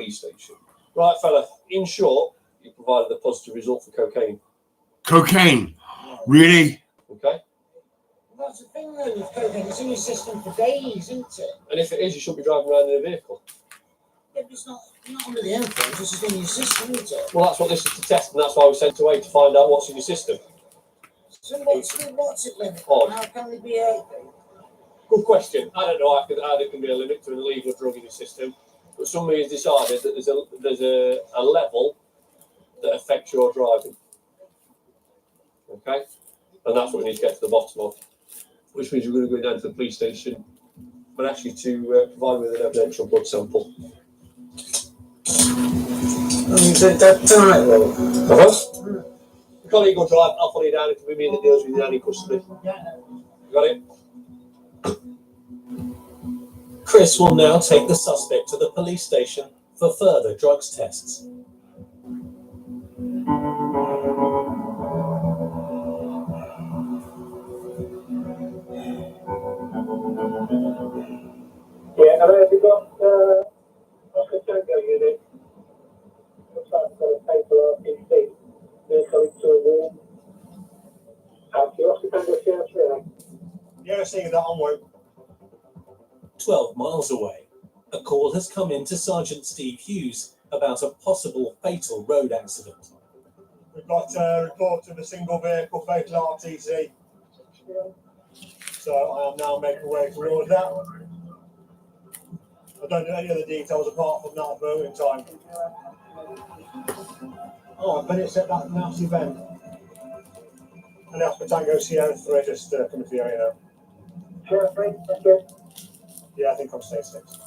police station. Right, fella, in short, you provided a positive result for cocaine. Cocaine? Really? Okay. Well, that's the thing though with cocaine, it's in your system for days, isn't it? And if it is, you shouldn't be driving around in a vehicle. Yeah, but it's not under the influence, it's just in your system, isn't it? Well, that's what this is to test, and that's why we sent away to find out what's in your system. So what's it limit? Oh. How can there be a... Good question. I don't know how there can be a limit to an illegal drug in your system, but somebody has decided that there's a level that affects your driving. Okay? And that's what we need to get to the bottom of, which means we're going to go down to the police station and ask you to provide me with an evidential blood sample. Tonight, well. You can't even go drive, I'll follow you down. It can be me that deals with you down in custody. You got it? Chris will now take the suspect to the police station for further drugs tests. Yeah, and have you got Oscar Tango unit? Looks like we've got a paper RPG. They're coming to a room. Thank you, Oscar Tango Sierra 3. Yeah, seeing that onward. 12 miles away, a call has come in to Sergeant Steve Hughes about a possible fatal road accident. We've got a report of a single vehicle fatal RTC. So I am now making my way towards that. I don't know any other details apart from that moment in time. Oh, but it's at that nasty bend. And that's for Tango Sierra 3 just coming to the area now. Sierra 3, thank you. Yeah, I think I'm stage 6.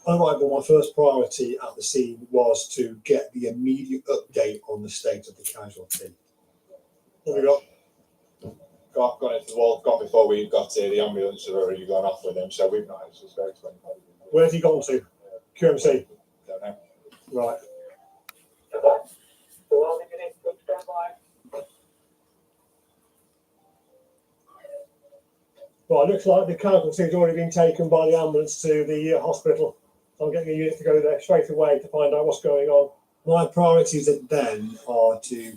Alright, well, my first priority at the scene was to get the immediate update on the state of the casualty. What have we got? Gone into the wall, gone before we got here. The ambulance had already gone off with him, so we've not actually spoken to anybody. Where's he gone to? QMC? Don't know. Right. Well, it looks like the casualty has already been taken by the ambulance to the hospital. So I'm getting a unit to go there straight away to find out what's going on. My priorities then are to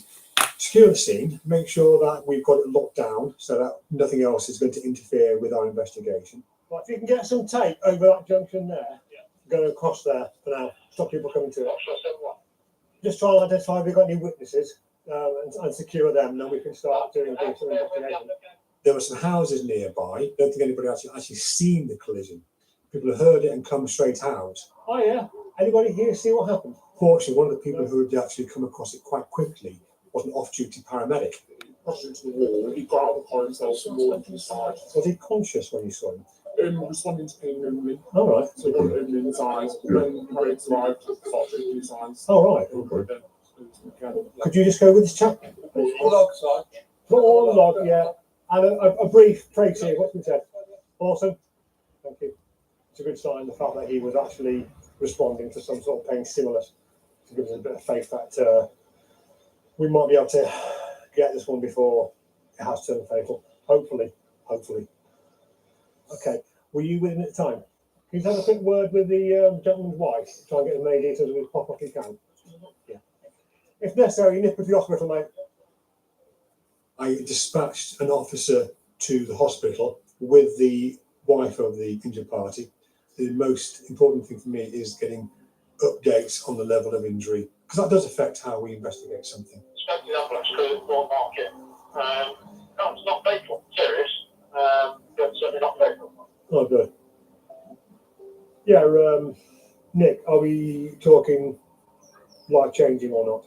secure the scene, make sure that we've got it locked down so that nothing else is going to interfere with our investigation. Right, if you can get some tape over that junction there, going across there for now, stop people coming to it. Just try and identify if we've got any witnesses and secure them, and then we can start doing some investigation. There were some houses nearby. Don't think anybody actually seen the collision. People have heard it and come straight out. Oh yeah. Anybody here see what happened? Fortunately, one of the people who had actually come across it quite quickly was an off-duty paramedic. Crashed into the wall. He got out of the car himself and walked inside. Was he conscious when you saw him? Responding to pain only. All right. So got it in his eyes. Then Harriet's arrived, started treating his eyes. All right. Could you just go with this chap? Log, Sarge. All log, yeah. And a brief Tracy, what's been said. Awesome. Thank you. It's a good sign, the fact that he was actually responding to some sort of pain stimulus to give us a bit of faith that we might be able to get this one before it has turned fatal. Hopefully. Okay. Were you with him at the time? Can you have a quick word with the gentleman's wife? Try and get as many details as pop up you can. Yeah. If necessary, nip to the hospital, mate. I dispatched an officer to the hospital with the wife of the injured party. The most important thing for me is getting updates on the level of injury, because that does affect how we investigate something. Expected ambulance crew will mark it. No, it's not fatal. Serious, but certainly not fatal. Oh, good. Yeah, Nick, are we talking life-changing or not?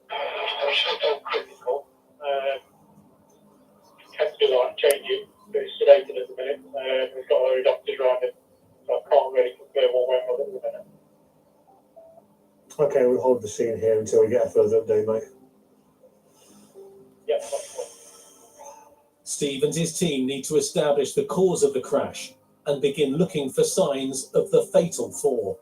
So critical. Can't be life-changing, but it's sedated at the minute. We've got our doctors around it, so I can't really confirm one way or another at the minute. Okay, we'll hold the scene here until we get a further update, mate. Yeah. Steve and his team need to establish the cause of the crash and begin looking for signs of the fatal fall.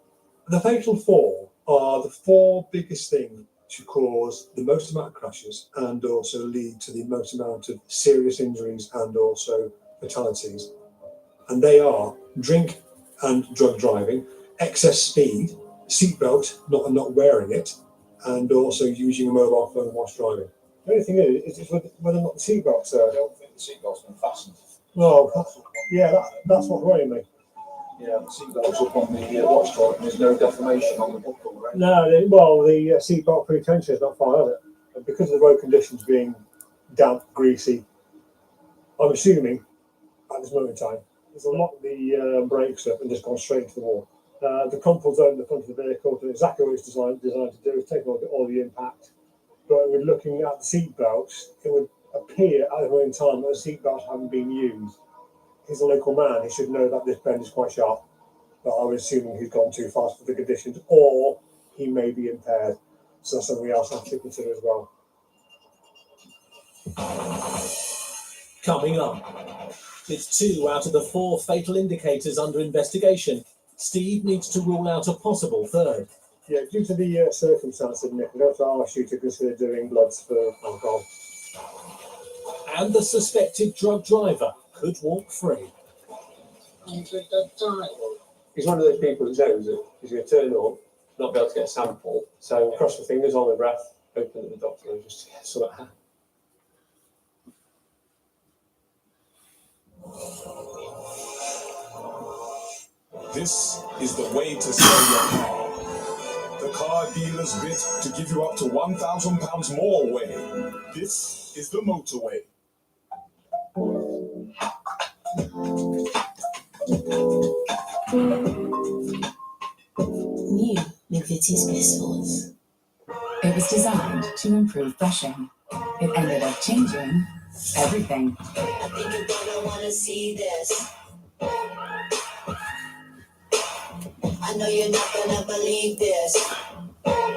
The fatal four are the four biggest things to cause the most amount of crashes and also lead to the most amount of serious injuries and also fatalities. And they are drink and drug driving, excess speed, seatbelt, not wearing it, and also using a mobile phone whilst driving. The only thing is whether or not the seatbelts I are. don't think the seatbelt's been fastened. Well, yeah, that's what's worrying me. Yeah, the seatbelt's up on the watchdog and there's no deformation on the buckle, right? No, the seatbelt pre-tension is not fine, is it? And because of the road conditions being damp, greasy, I'm assuming at this moment in time, there's a lot of the brakes up and just gone straight into the wall. The crumple zone in the front of the vehicle did exactly what it's designed to do, is take all the impact. But we're looking at the seatbelts, it would appear at the moment in time that the seatbelts haven't been used. He's a local man, he should know that this bend is quite sharp. But I was assuming he's gone too fast for the conditions, or he may be impaired. So that's something else I have to consider as well. Coming up, it's 2 out of the 4 fatal indicators under investigation. Steve needs to rule out a possible third. Yeah, due to the circumstances, Nick, I'm going to ask you to consider doing bloods for alcohol. And the suspected drug driver could walk free. And with the driver. He's one of those people that knows that he's going to turn up, not be able to get a sample. So cross the fingers, hold the breath, open at the doctor and just get some of that. This is the way to sell your car. The car dealer's bid to give you up to £1,000 more way. This is the motorway. New Mcvitie's Bliss Force. It was designed to improve brushing. It ended up changing everything. I think you're gonna wanna see this. I know you're not gonna believe this. Watch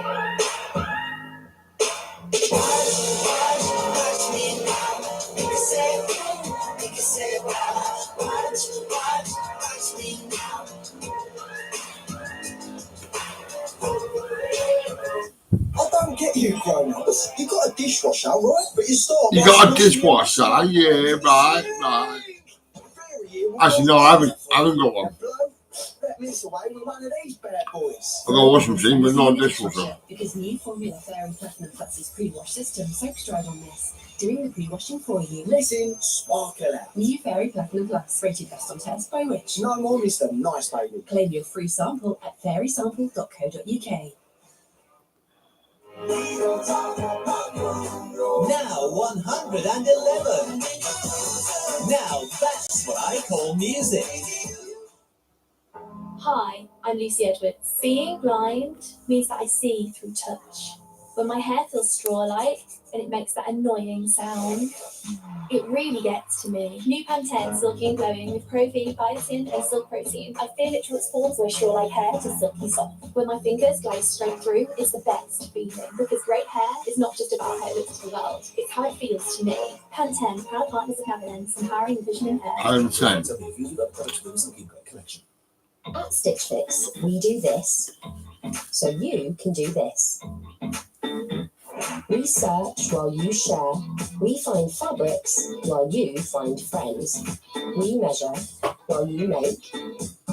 me now. You can say wow. Watch me now. I don't get you grown-ups. You got a dishwasher, right? But you start. You got a dishwasher? Yeah, right. Actually, no, I haven't got one. Let me away with one of these bad boys. I've got a washing machine, but not a dishwasher. Because new Formula Fairy Platinum Plus's pre-wash system soaks dried on this, doing the pre-washing for you. Listen, sparkle out. New Fairy Platinum Plus, rated best on test by Which? No more Mr. Nice Baby. Claim your free sample at fairysample.co.uk. Now 111. Now that's what I call music. Hi, I'm Lucy Edwards. Being blind means that I see through touch. When my hair feels straw-like and it makes that annoying sound, it really gets to me. New Pantene Silky and Glowing with Pro-V, Biotin and Silk Protein. I feel it transforms my straw-like hair to silky soft. When my fingers glide straight through, it's the best feeling. Because great hair is not just about how it looks to the world, it's how it feels to me. Pantene, proud partners of Havilland, empowering the vision in hair. I'm saying. At Stitch Fix, we do this, so you can do this. We search while you share. We find fabrics while you find friends. We measure while you make.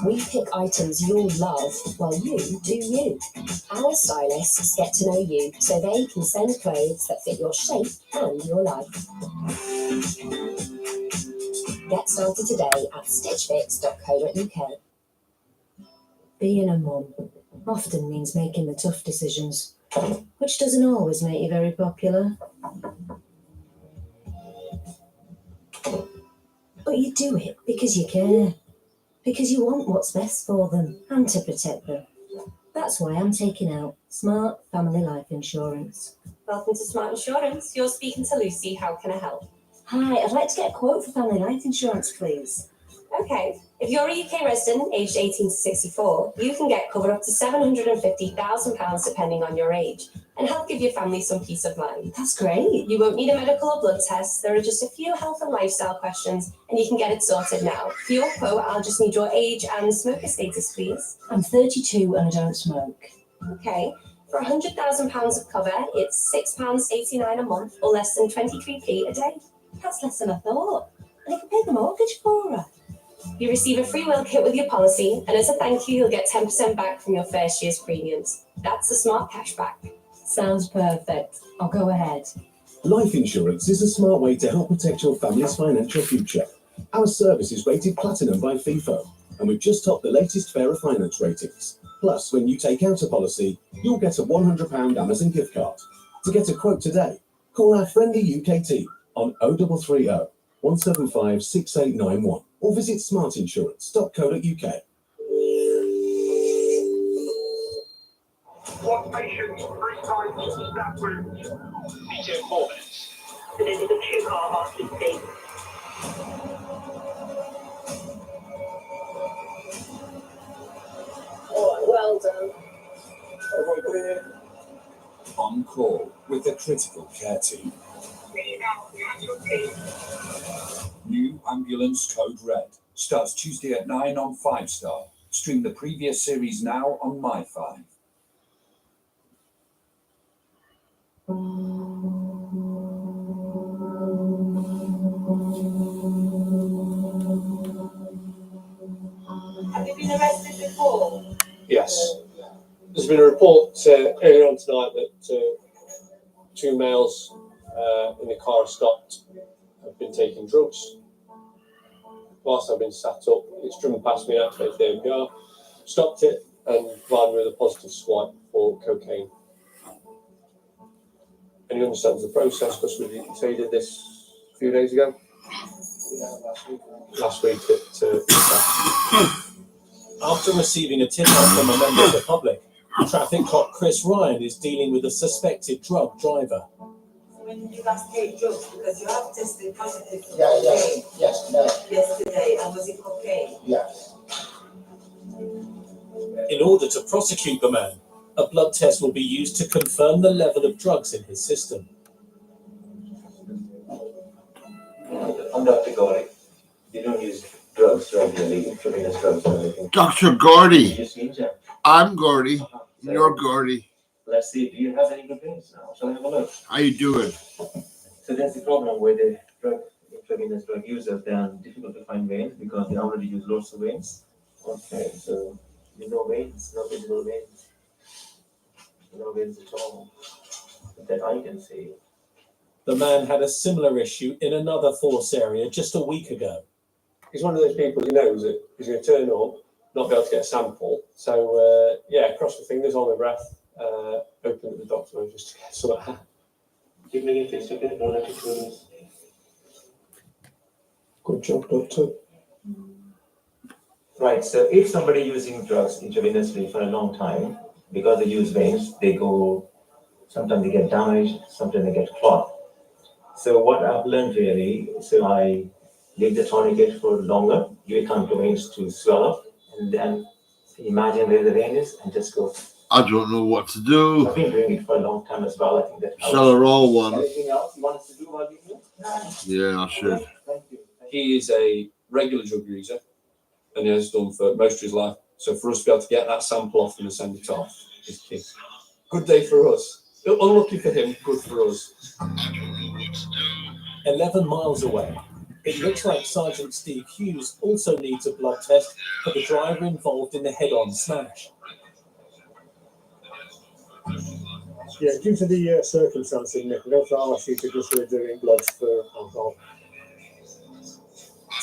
We pick items you'll love while you do you. Our stylists get to know you so they can send clothes that fit your shape and your life. Get started today at stitchfix.co.uk. Being a mum often means making the tough decisions, which doesn't always make you very popular. But you do it because you care, because you want what's best for them and to protect them. That's why I'm taking out Smart Family Life Insurance. Welcome to Smart Insurance. You're speaking to Lucy. How can I help? Hi, I'd like to get a quote for family life insurance, please. Okay. If you're a UK resident aged 18 to 64, you can get covered up to £750,000 depending on your age and help give your family some peace of mind. That's great. You won't need a medical or blood test. There are just a few health and lifestyle questions and you can get it sorted now. For your quote, I'll just need your age and smoker status, please. I'm 32 and I don't smoke. Okay. For £100,000 of cover, it's £6.89 a month or less than 23p a day. That's less than I thought. And I can pay the mortgage for her. You receive a free will kit with your policy, and as a thank you, you'll get 10% back from your first year's premiums. That's the smart cashback. Sounds perfect. I'll go ahead. Life insurance is a smart way to help protect your family's financial future. Our service is rated platinum by FIFO, and we've just topped the latest Fairer Finance ratings. Plus, when you take out a policy, you'll get a £100 Amazon gift card. To get a quote today, call our friendly UK team on 0330 175 6891 or visit smartinsurance.co.uk. One patient, 3 times that route. Meeting 4 minutes. So this is a 2-car RCC. Alright, well done. Everyone clear? On call with the critical care team. New ambulance code red. Starts Tuesday at 9 on 5-star. Stream the previous series now on My5. Have you been arrested before? Yes. There's been a report earlier on tonight that 2 males in the car stopped have been taking drugs. Whilst I've been sat up, it's driven past me, activated the APR, stopped it and provided me with a positive swipe for cocaine. And he understands the process because we did this a few days ago. Last week at After receiving a tip-off from a member of the public, traffic cop Chris Ryan is dealing with a suspected drug driver. When did you last take drugs? Because you have tested positive for Yeah, cocaine yes, yesterday, and was it cocaine? yes. In order to prosecute the man, a blood test will be used to confirm the level of drugs in his system. I'm Dr. Gauri. You don't use drugs regularly, intravenous drugs or anything. Dr. Gordy. You seem to. I'm Gordy. You're Gordy. Let's see, do you have any good veins now? Shall I have a look? How you doing? So that's the problem with the intravenous drug users. They are difficult to find veins because they already use lots of veins. Okay, so no veins, no visible veins. No veins at all that I can see. The man had a similar issue in another force area just a week ago. he's one of those people who knows that he's going to turn up, not be able to get a sample. So, cross the fingers, hold my breath, open at the doctor just to get some of that. Keep making face to face, don't have to. Good job, doctor. Right, so if somebody using drugs intravenously for a long time, because they use veins, they go, sometimes they get damaged, sometimes they get clogged. So what I've learned really, so I leave the tourniquet for longer, give it time to veins to swell up, and then imagine where the vein is and just go. I don't know what to do. I've been doing it for a long time as well. I think that helps. Shall I roll one? Anything else you want us to do while you're here? Yeah, I should. Thank you. He is a regular drug user and he has done for most of his life. So for us to be able to get that sample off him and send it off is key. Good day for us. Unlucky for him, good for us. 11 miles away, it looks like Sergeant Steve Hughes also needs a blood test for the driver involved in the head-on smash. Yeah, due to the circumstances, Nick, we also ask you to consider doing bloods for alcohol.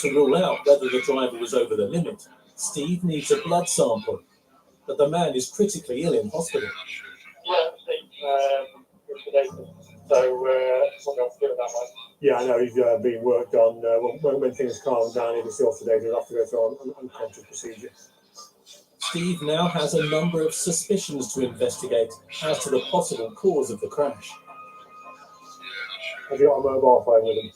To rule out whether the driver was over the limit, Steve needs a blood sample, but the man is critically ill in hospital. Yeah, so something else to do with that one. Yeah, I know he's being worked on. When things calm down, if he's still sedated, he'll have to go through an unconscious procedure. Steve now has a number of suspicions to investigate as to the possible cause of the crash. Have you got a mobile phone with him?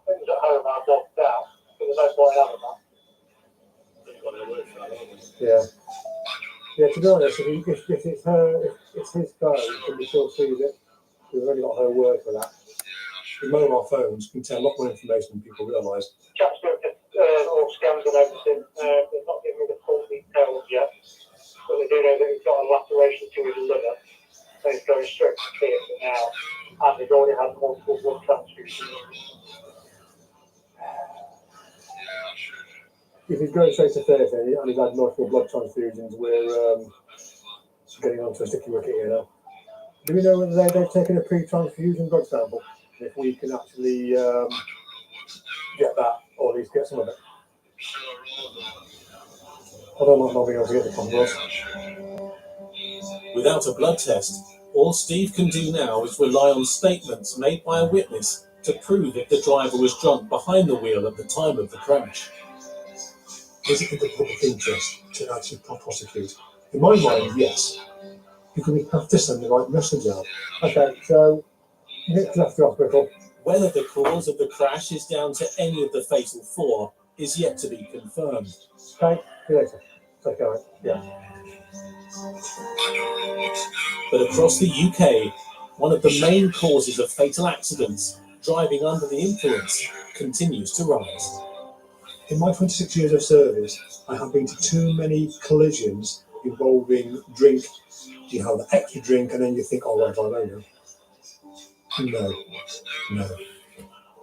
Things at home are locked down, so there's no point having that. Yeah. Yeah, to be honest, if it's his phone, can we still see that we've only got her word for that? The mobile phones contain a lot more information than people realise. all scans and everything. They've not given me the full details yet, but they do know that he's got a laceration to his liver, so he's going straight to theatre now, and he's already had multiple blood transfusions. If he's going straight to theatre and he's had multiple blood transfusions, we're getting onto a sticky wicket here now. Do we know whether they've taken a pre-transfusion blood sample? If we can actually get that, or at least get some of it. I don't like not being able to get the converse. Without a blood test, all Steve can do now is rely on statements made by a witness to prove if the driver was drunk behind the wheel at the time of the crash. Is it in the public interest to actually prosecute? In my mind, yes. Because we have to send the right message out. Okay, so Nick left the hospital. Whether the cause of the crash is down to any of the fatal four is yet to be confirmed. Okay, see you later. Take care. Yeah. But across the UK, one of the main causes of fatal accidents, driving under the influence, continues to rise. In my 26 years of service, I have been to too many collisions involving drink. You have the extra drink and then you think, oh, right, I know. No.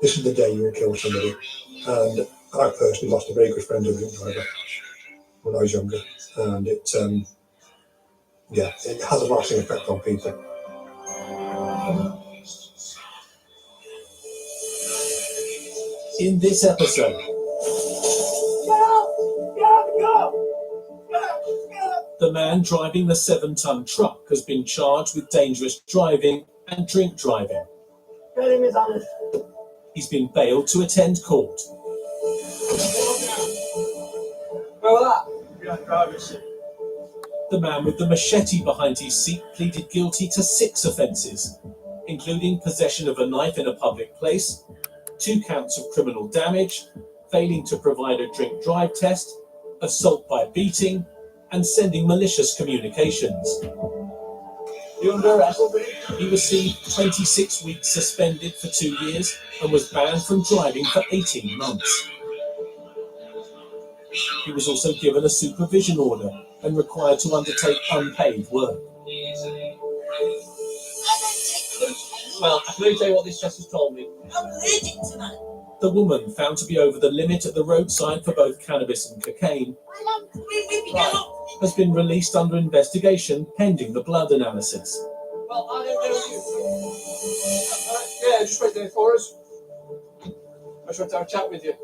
This is the day you will kill somebody. And I personally lost a very good friend of a drink driver when I was younger. And it has a lasting effect on people. In this episode, the man driving the 7-ton truck has been charged with dangerous driving and drink driving. Get him, His Honour. He's been bailed to attend court. Where was that? Behind driver's seat. The man with the machete behind his seat pleaded guilty to 6 offences, including possession of a knife in a public place, 2 counts of criminal damage, failing to provide a drink drive test, assault by beating, and sending malicious communications. You under arrest? He received 26 weeks suspended for 2 years and was banned from driving for 18 months. He was also given a supervision order and required to undertake unpaid work. Well, I can only tell you what this chest has told me. I'm allergic to that. The woman, found to be over the limit at the roadside for both cannabis and cocaine, has been released under investigation pending the blood analysis. Well, I don't know you. Yeah, just wait there for us. I just want to have a chat with you.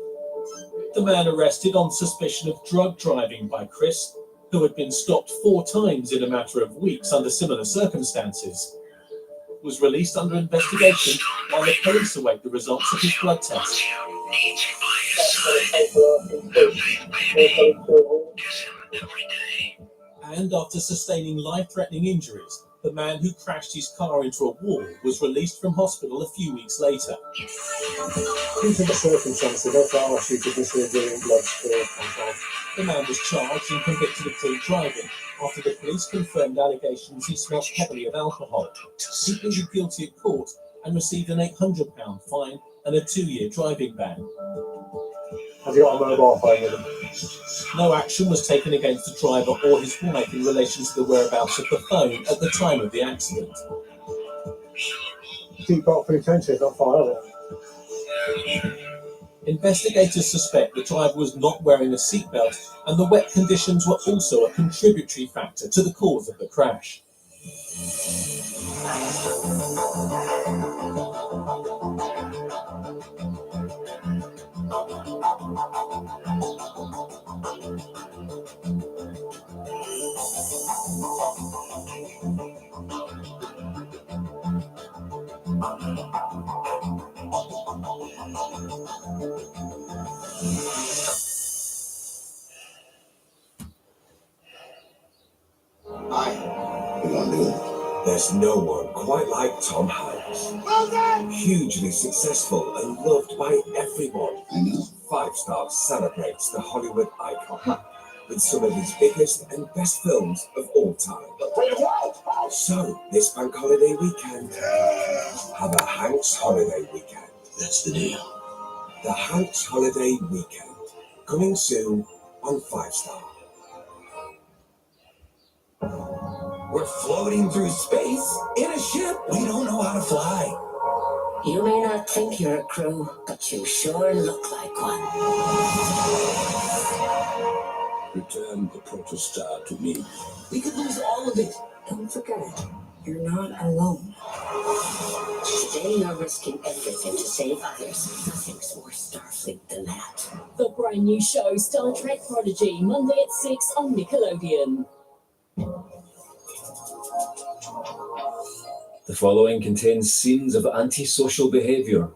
The man arrested on suspicion of drug driving by Chris, who had been stopped 4 times in a matter of weeks under similar circumstances, was released under investigation while the police await the results of his blood test. And after sustaining life-threatening injuries, the man who crashed his car into a wall was released from hospital a few weeks later. Due to the circumstances, I thought I asked you to consider doing blood control. The man was charged and convicted of drink driving after the police confirmed allegations he smelled heavily of alcohol. He pleaded guilty at court and received an £800 fine and a 2-year driving ban. Has he got a mobile phone with him? No action was taken against the driver or his wife in relation to the whereabouts of the phone at the time of the accident. Seatbelt penitentiary is not far, is it? Investigators suspect the driver was not wearing a seatbelt, and the wet conditions were also a contributory factor to the cause of the crash. There's no one quite like Tom Hanks. Well done! Hugely successful and loved by everyone. I know. 5 Star celebrates the Hollywood icon with some of his biggest and best films of all time. So, this bank holiday weekend, have a Hanks holiday weekend. That's the deal. The Hanks holiday weekend. Coming soon on 5 Star. We're floating through space in a ship we don't know how to fly. You may not think you're a crew, but you sure look like one. Return the protostar to me. We could lose all of it. Don't forget it. You're not alone. Today you're risking everything to save others. Nothing's more Starfleet than that. The brand new show Star Trek Prodigy, Monday at 6 on Nickelodeon. The following contains scenes of antisocial behavior.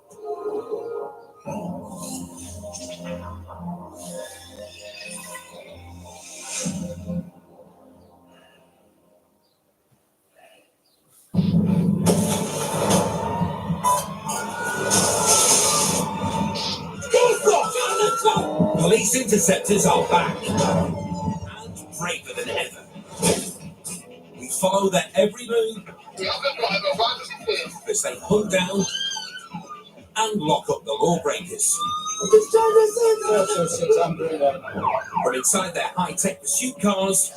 Police interceptors are back and braver than ever. We follow their every move as they hunt down and lock up the lawbreakers. From inside their high-tech pursuit cars,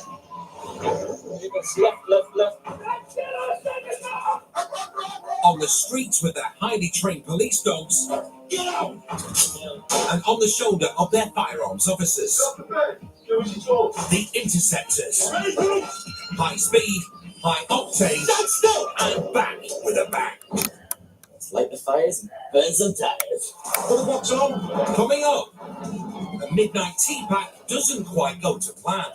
on the streets with their highly trained police dogs, and on the shoulder of their firearms officers. The Interceptors. High speed, high octane, and back with a bang. Let's light the fires and burn some tires. Put the box on. Coming up, the midnight tea pack doesn't quite go to plan.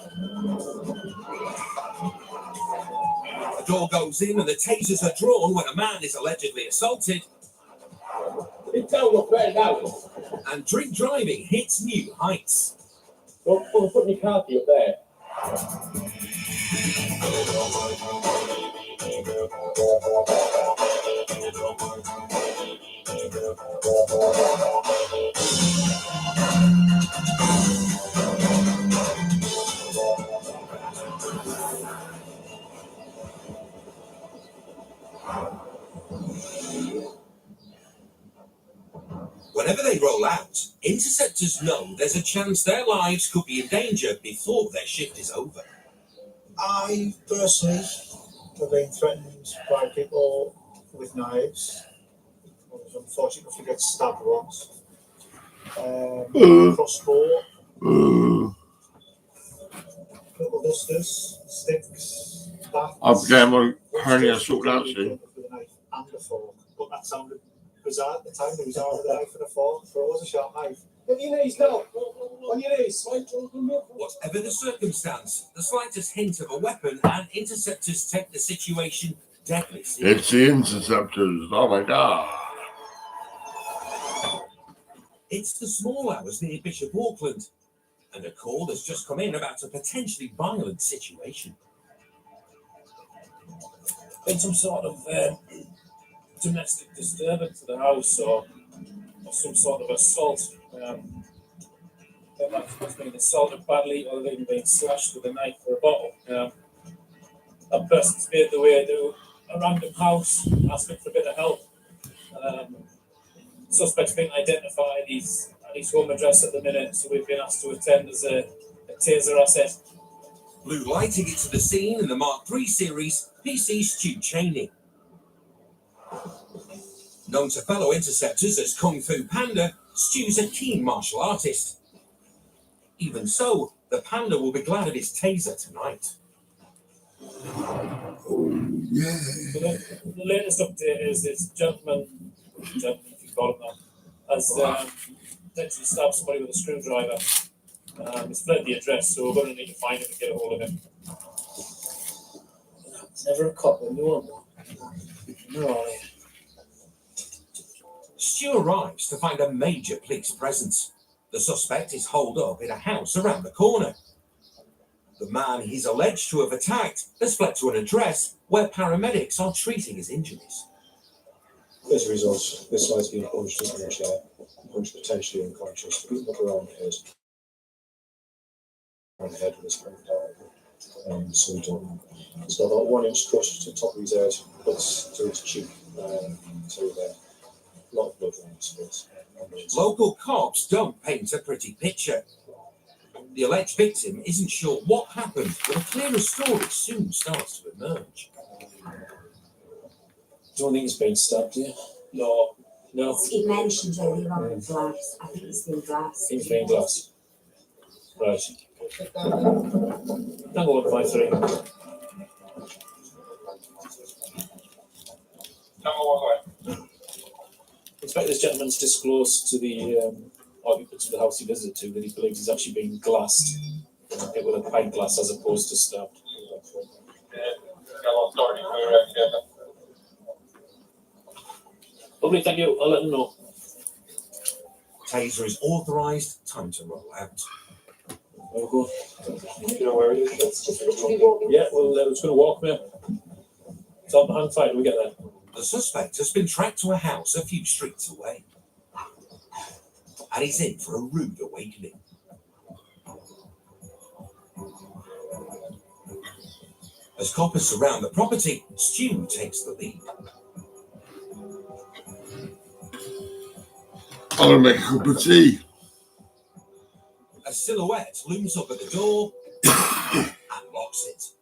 The door goes in and the tasers are drawn when a man is allegedly assaulted. And drink driving hits new heights. Put your car key up there. Whenever they roll out, interceptors know there's a chance their lives could be in danger before their shift is over. I personally have been threatened by people with knives. I was unfortunate enough to get stabbed once. Crossbow, little dusters, sticks, bats. I'm getting my hernia sorted out soon. With a knife and a fork, but that sounded bizarre at the time. There was already a knife and a fork, but it was a sharp knife. On your knees now. On your knees. Whatever the circumstance, the slightest hint of a weapon and interceptors take the situation deadly seriously. It's the Interceptors. Oh my god. It's the small hours near Bishop Auckland, and a call has just come in about a potentially violent situation. Been some sort of domestic disturbance to the house or some sort of assault. They might have been assaulted badly or they've been slashed with a knife or a bottle. I burst made the way to a random house asking for a bit of help. Suspect's been identified. He's at his home address at the minute, so we've been asked to attend as a taser asset. Blue lighting it to the scene in the Mark III series, PC Stu Cheney. Known to fellow interceptors as Kung Fu Panda, Stu's a keen martial artist. Even so, the Panda will be glad of his taser tonight. Oh, yeah. The latest update is this gentleman, if you call him that, has potentially stabbed somebody with a screwdriver. He's fled the address, so we're going to need to find him and get a hold of him. It's never a cop when you want one. No, Stu arrives to find a major police presence. The suspect is holed up in a house around the corner. The man he's alleged to have attacked has fled to an address where paramedics are treating his injuries. As a result, this guy's been punched into the chair, punched potentially unconscious, beaten up around the head with his hand down. So we don't know. He's got about 1 inch crushed to the top of his head, but to his cheek, to there. A lot of blood around his face. Local cops don't paint a pretty picture. The alleged victim isn't sure what happened, but a clearer story soon starts to emerge. Don't think he's been stabbed, do you? No. No. He mentioned earlier on glass. I think it's been glass. He's been glass. Right. Tango 153. Expect this gentleman's disclosed to the occupants of the house he visited to that he believes he's actually been glassed. Hit with a pint glass as opposed to stabbed. Lovely, thank you. I'll let them know. Taser is authorised. Time to roll out. We'll go. You know where it is? It's just literally walking. Yeah, well, it's going to walk me. It's on hang fight. We get there. The suspect has been tracked to a house a few streets away. And he's in for a rude awakening. As coppers surround the property, Stu takes the lead. I'm gonna make a cup of tea. A silhouette looms up at the door and locks it.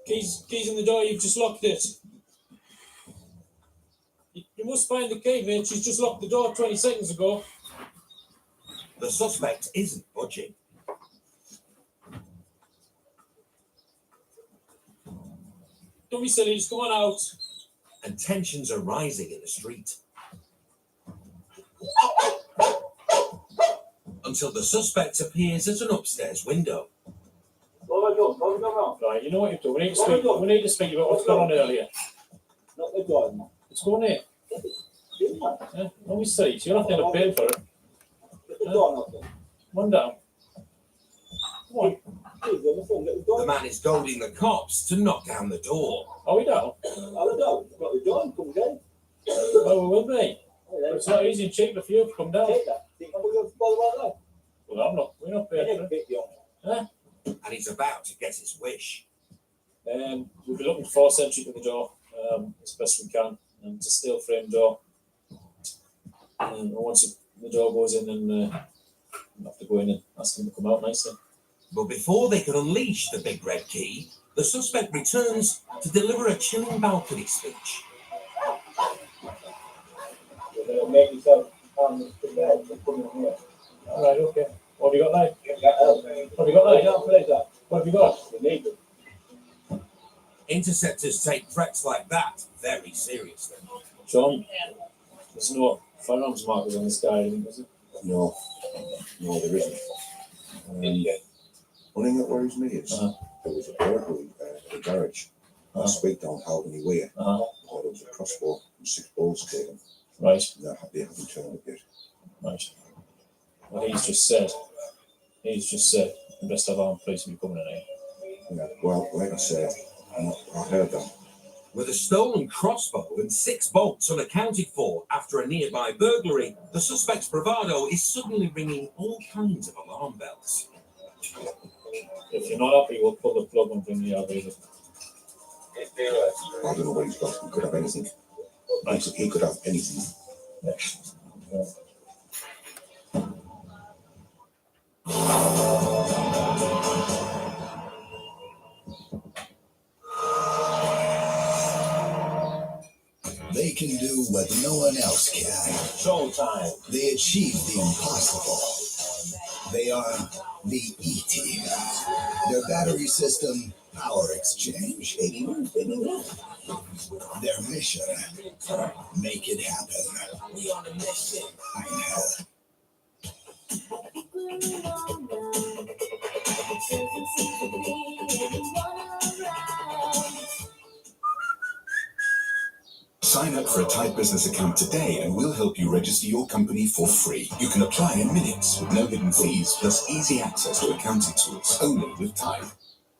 Keys in the door. You've just locked it. You must find the key, mate. She's just locked the door 20 seconds ago. The suspect isn't budging. Don't be silly. Just come on out. And tensions are rising in the street. Until the suspect appears at an upstairs window. Right, you know what you've done. We need to speak about what's gone on earlier. What's going on here? Yeah, don't be silly. You're not going to pay for it. One down. Come on. The man is goading the cops to knock down the door. Are we down? Well, we will be. It's not easy and cheap if you come down. Well, I'm not. We're not paying for it. Huh? And he's about to get his wish. We'll be looking for 4th entry to the door as best we can. And it's a steel frame door. And once the door goes in, then we'll have to go in and ask him to come out nicely. But before they can unleash the big red key, the suspect returns to deliver a chilling balcony speech. Make yourself prepared to put in here. All right, okay. What have you got now? What have you got now? What have you got? Interceptors take threats like that very seriously. John, there's no firearms markers on this guy, is it? No, there isn't. One thing that worries me is there was a burglary at a garage last week down Albany Way. Oh, there was a crossbow and 6 balls taken. Right. They haven't turned up yet. Right. Well, he's just said, the best of armed police will be coming in here. Yeah, well, like I said, I heard that. With a stolen crossbow and 6 bolts unaccounted for after a nearby burglary, the suspect's bravado is suddenly ringing all kinds of alarm bells. If you're not happy, we'll pull the plug and bring the elevator. I don't know what he's got. He could have anything. Right. He could have anything. Yeah. They can do what no one else can. Showtime. They achieve the impossible. They are the E-Team. Their battery system, power exchange. Their mission, make it happen. We on a mission. I'm hell. Sign up for a Tide business account today and we'll help you register your company for free. You can apply in minutes with no hidden fees, plus easy access to accounting tools, only with Tide.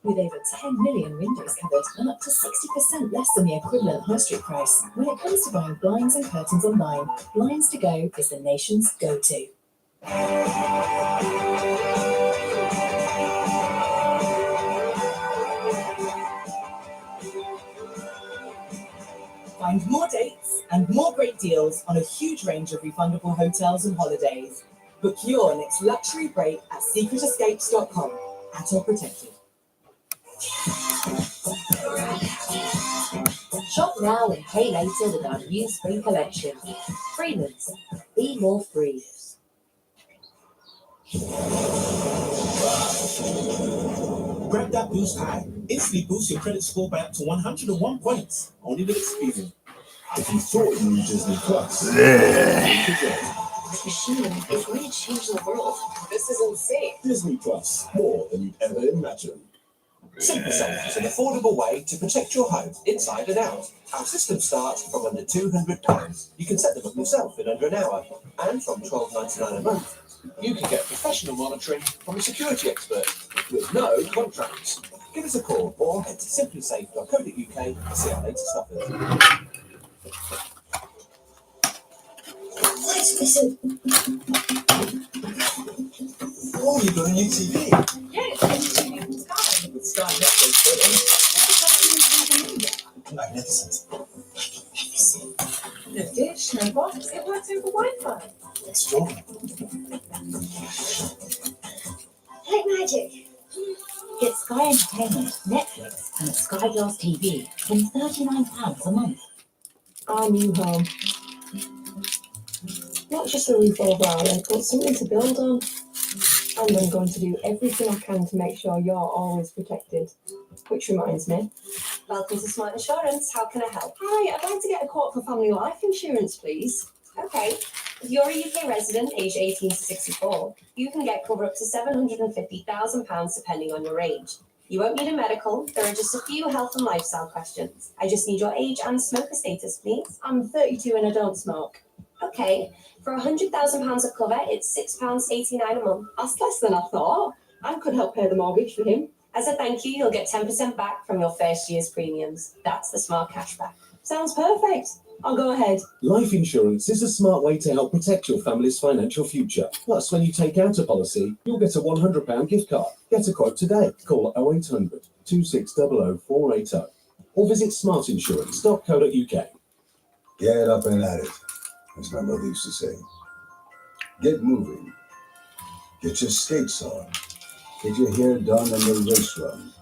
With over 10 million windows covered and up to 60% less than the equivalent high street price. When it comes to buying blinds and curtains online, Blinds to Go is the nation's go-to. Find more dates and more great deals on a huge range of refundable hotels and holidays. Book your next luxury break at secretescapes.com. At all protected. Shop now and pay later with our new spring collection. Freeman's. Be more free. Grab that boost high. Instantly boost your credit score by up to 101 points. Only with Experian. If you thought you needed Disney Plus, This machine is going to change the world. This is insane. Disney Plus, more than you'd ever imagine. SimpliSafe is an affordable way to protect your home inside and out. Our system starts from under £200. You can set them up yourself in under an hour. And from $12.99 a month, you can get professional monitoring from a security expert with no contracts. Give us a call or head to simplisafe.co.uk to see our latest offers. Listen. Oh, you've got a new TV. Yes, it's TV from Sky. With Sky Netflix. Magnificent. No dish, no box. It works over Wi-Fi. Extraordinary. Like magic. Get Sky Entertainment, Netflix, and Sky Glass TV from £39 a month. Our new home. Not just a roof over our head, but something to build on. And I'm going to do everything I can to make sure you're always protected. Which reminds me, welcome to Smart Insurance. How can I help? Hi, I'd like to get a quote for family life insurance, please. Okay. If you're a UK resident aged 18 to 64, you can get cover up to £750,000 depending on your age. You won't need a medical. There are just a few health and lifestyle questions. I just need your age and smoker status, please. I'm 32 and I don't smoke. Okay. For £100,000 of cover, it's £6.89 a month. That's less than I thought. I could help pay the mortgage for him. As a thank you, you'll get 10% back from your first year's premiums. That's the smart cashback. Sounds perfect. I'll go ahead. Life insurance is a smart way to help protect your family's financial future. Plus, when you take out a policy, you'll get a £100 gift card. Get a quote today. Call 0800 2600 480 or visit smartinsurance.co.uk. Get up and at it, as my mother used to say. Get moving. Get your skates on. Get your hair done and the race run.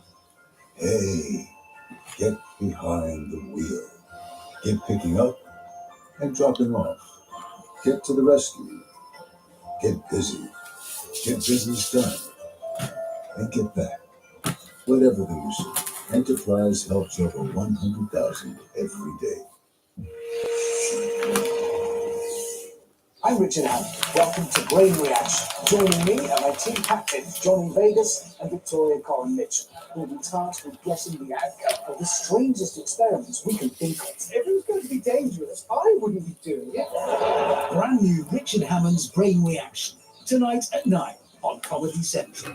Hey, get behind the wheel. Get picking up and dropping off. Get to the rescue. Get busy. Get business done. And get back. Whatever the mission, Enterprise helps over 100,000 every day. I'm Richard Hammond. Welcome to Brain Reaction. Joining me are my team captains, Johnny Vegas and Victoria Corin Mitchell, who will be tasked with guessing the outcome of the strangest experiments we can think of. If it was going to be dangerous, I wouldn't be doing it. Brand new Richard Hammond's Brain Reaction, tonight at 9 on Comedy Central.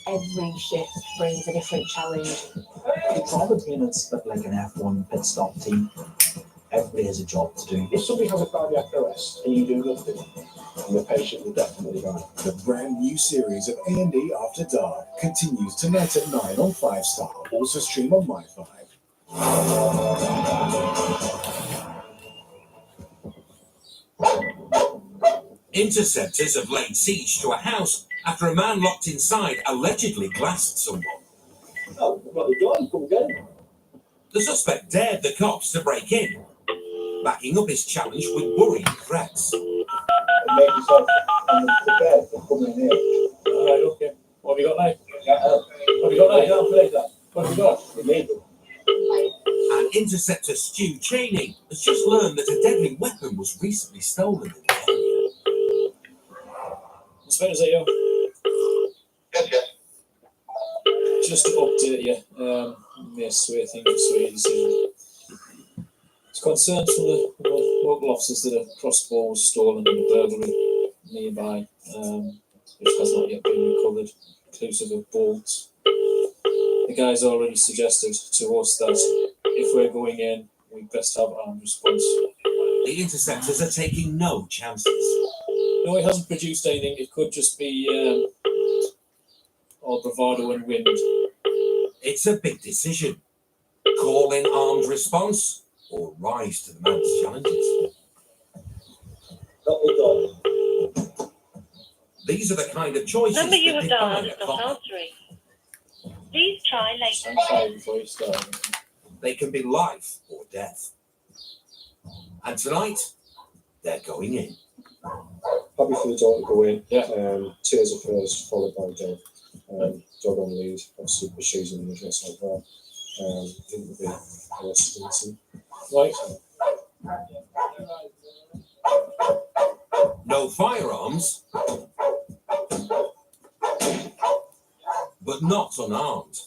Every shift brings a different challenge. It's all the peanuts, but like an F1 pit stop team. Everybody has a job to do. If somebody has a cardiac arrest and you do nothing, then the patient will definitely die. The brand new series of A&E After Dark continues tonight at 9 on 5 Star. Also stream on MyFi. Interceptors have laid siege to a house after a man locked inside allegedly glassed someone. Oh, we've got the gun, come get him. The suspect dared the cops to break in, backing up his challenge with worrying threats. Make yourself prepared for coming here. All right, okay. What have you got now? What have you got now? Can't play that. What have you got? Illegal. And Interceptor Stu Cheney has just learned that a deadly weapon was recently stolen in the area. Inspector, is that you? Yes. Just to update you, may sway things, sway your decision. It's concerns from the local officers that a crossbow was stolen in a burglary nearby, which has not yet been recovered, inclusive of bolts. The guys already suggested to us that if we're going in, we best have armed response. The Interceptors are taking no chances. No, it hasn't produced anything. It could just be all bravado and wind. It's a big decision. Call in armed response or rise to the man's challenges? Not the dog. These are the kind of choices Number you that have define dialed a is not copper. answering. Please try later. Stand aside before you start. They can be life or death. And tonight, they're going in. Happy for the dog to go in. Yeah. Taser first, followed by dog. Dog on lead, obviously pursues in the dress like that. I think it would be arrested innocent. Right. No firearms, but not unarmed.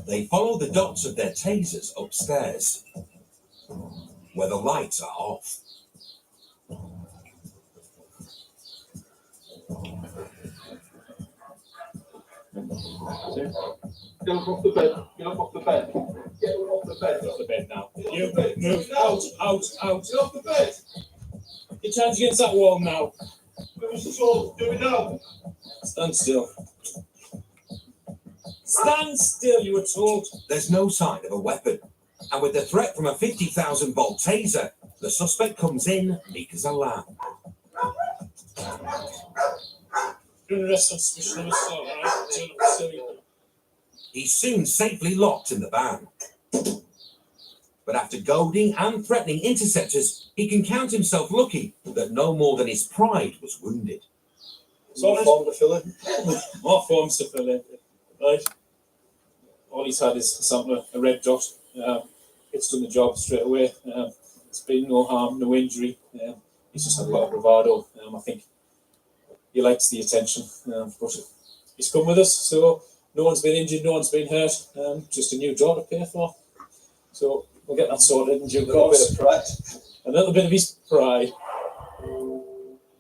They follow the dots of their tasers upstairs, where the lights are off. Get up off the bed. Get up off the bed. Get up off the bed. Get off the bed now. You move out. Get off the bed. Your hands against that wall now. Where's the sword? Do it now. Stand still. Stand still, you were told. There's no sign of a weapon, and with the threat from a 50,000 volt taser, the suspect comes in meek as a lamb. You're an arrest on suspicion of assault, alright? Turn up silly. He's soon safely locked in the van. But after goading and threatening interceptors, he can count himself lucky that no more than his pride was wounded. More form to fill in. More forms to fill in. Right? All he's had is a sampler, a red dot. It's done the job straight away. It's been no harm, no injury. He's just had a lot of bravado. I think he likes the attention. But he's come with us, so no one's been injured, no one's been hurt. Just a new door to pay for. So we'll get that sorted in due course. A little bit of his pride.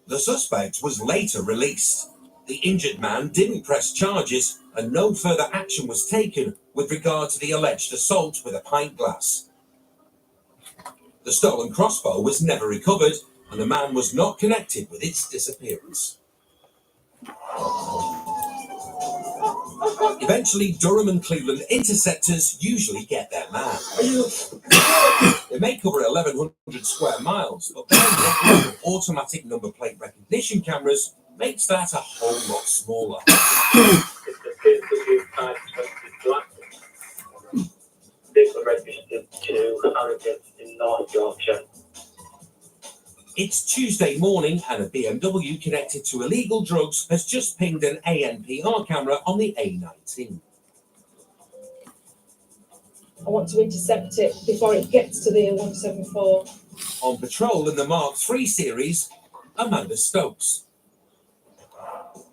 The suspect was later released. The injured man didn't press charges, and no further action was taken with regard to the alleged assault with a pint glass. The stolen crossbow was never recovered, and the man was not connected with its disappearance. Eventually, Durham and Cleveland interceptors usually get their man. They may cover 1,100 square miles, but their network of automatic number plate recognition cameras makes that a whole lot smaller. Vehicle registered to Harrogate in North Yorkshire. It's Tuesday morning, and a BMW connected to illegal drugs has just pinged an ANPR camera on the A19. I want to intercept it before it gets to the 174. On patrol in the Mark III series, Amanda Stokes.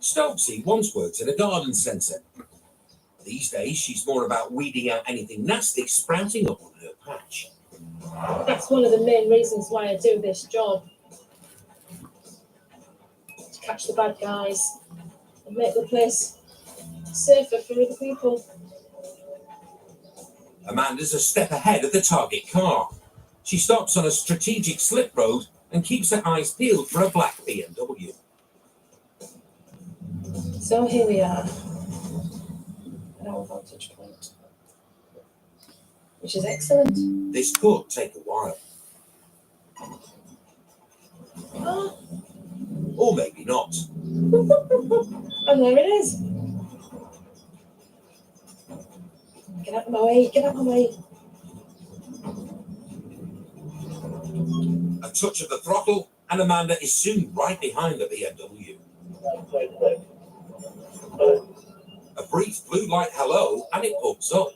Stokesy once worked in a garden centre. These days, she's more about weeding out anything nasty sprouting up on her patch. That's one of the main reasons why I do this job. To catch the bad guys and make the place safer for other people. Amanda's a step ahead of the target car. She stops on a strategic slip road and keeps her eyes peeled for a black BMW. So here we are at our vantage point, which is excellent. This could take a while. Oh, Or maybe not. and there it is. Get out of my way, get out of my way. A touch of the throttle, and Amanda is soon right behind the BMW. A brief blue light hello, and it pulls up.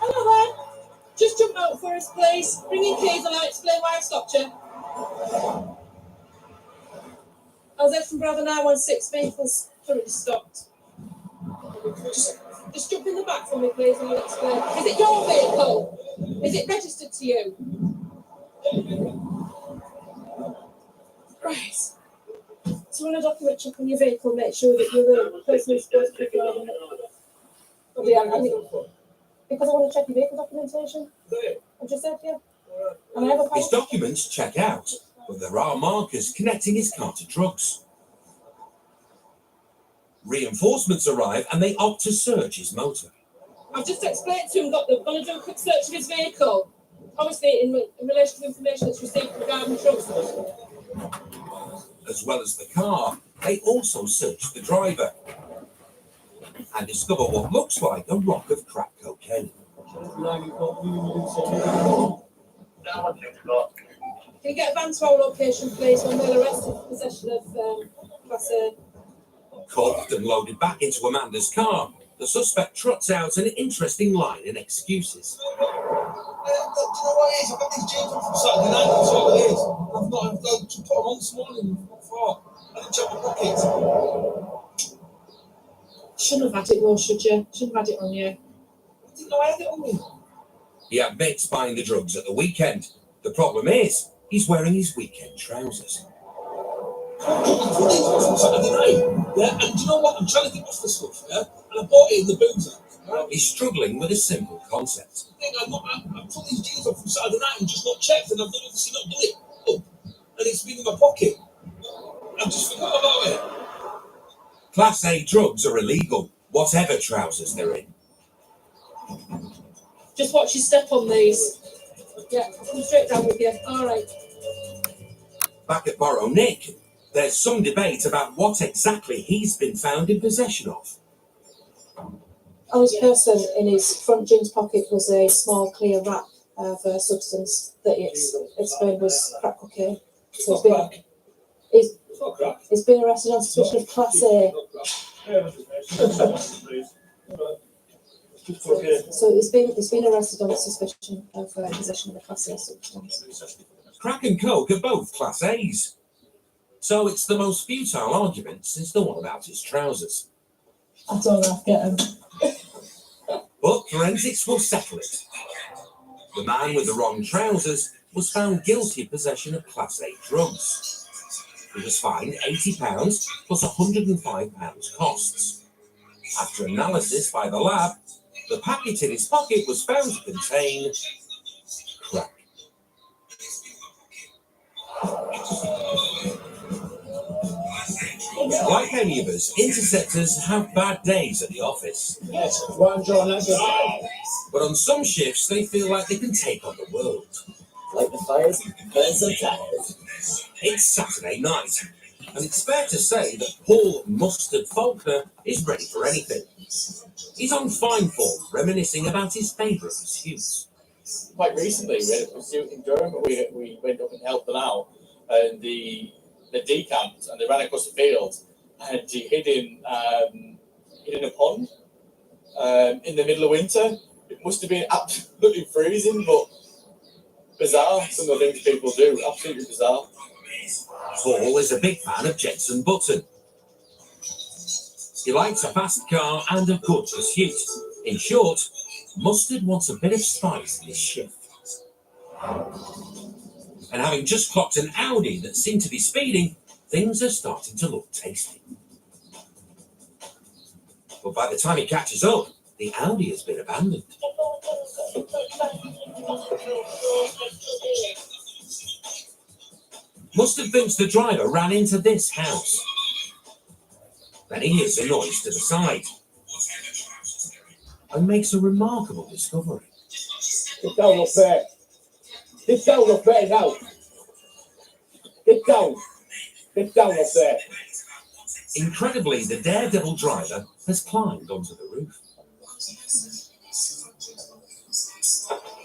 Hello there. Just jump out for us, please. Bring your keys and I'll explain why I stopped you. I was from Bravo 916 vehicles currently stopped. Just jump in the back for me, please, and I'll explain. Is it your vehicle? Is it registered to you? Right. So when a document check on your vehicle, make sure that you're the person who's supposed to be driving it. Oh, yeah, because I want to check your vehicle documentation. I just said, yeah. And I have a His documents check out, but there are markers connecting his car to drugs. Reinforcements arrive and they opt to search his motor. I've just explained to him that they're going to do a quick search of his vehicle. Obviously, in relation to information that's received regarding drugs. As well as the car, they also search the driver and discover what looks like a rock of crack cocaine. Can you get a van to our location, please, when we're arrested for possession of Class A? Cuffed and loaded back into Amanda's car, the suspect trots out an interesting line in excuses. Do you know what it is? I've got these jeans on from Saturday night, that's all it is. I've not to put them on this morning. What for? I didn't check my pockets. Shouldn't have had it though, should you? Shouldn't have had it on you. I didn't know I had it on me. He admits buying the drugs at the weekend. The problem is, he's wearing his weekend trousers. From Saturday night, yeah? And do you know what? I'm trying to get off the stuff, yeah? And I bought it in the boozer. Right? He's struggling with a simple concept. I've put these jeans on from Saturday night and just not checked, and I've obviously not done it. Oh, and it's been in my pocket. I've just forgot about it. Class A drugs are illegal, whatever trousers they're in. Just watch your step on these. Yeah, I'll come straight down with you. All right. Back at Borough Nick, there's some debate about what exactly he's been found in possession of. On his person, in his front jeans pocket, was a small clear wrap of a substance that he explained was crack cocaine. So he's been arrested on suspicion of Class A. So he's been arrested on suspicion of possession of a Class A substance. Crack and coke are both Class A's. So it's the most futile argument since the one about his trousers. I don't know, get him. But forensics will settle it. The man with the wrong trousers was found guilty of possession of Class A drugs. He was fined £80 plus £105 costs. After analysis by the lab, the packet in his pocket was found to contain crack. Like any of us, interceptors have bad days at the office. Yes, one John, that's it. But on some shifts, they feel like they can take on the world. Like the fires and burn some tires. It's Saturday night, and it's fair to say that Paul Mustard Faulkner is ready for anything. He's on fine form, reminiscing about his favourite pursuits. Quite recently, we had a pursuit in Durham. We went up and helped them out, and they decamped and they ran across the field, and he hid in a pond in the middle of winter. It must have been absolutely freezing, but bizarre. Some of the things people do, absolutely bizarre. Paul is a big fan of Jensen Button. He likes a fast car and a good pursuit. In short, Mustard wants a bit of spice in his shift. And having just clocked an Audi that seemed to be speeding, things are starting to look tasty. But by the time he catches up, the Audi has been abandoned. Mustard thinks the driver ran into this house. Then he hears a noise to the side and makes a remarkable discovery. Get down up there. Get down up there now. Get down. Get down up there. Incredibly, the daredevil driver has climbed onto the roof.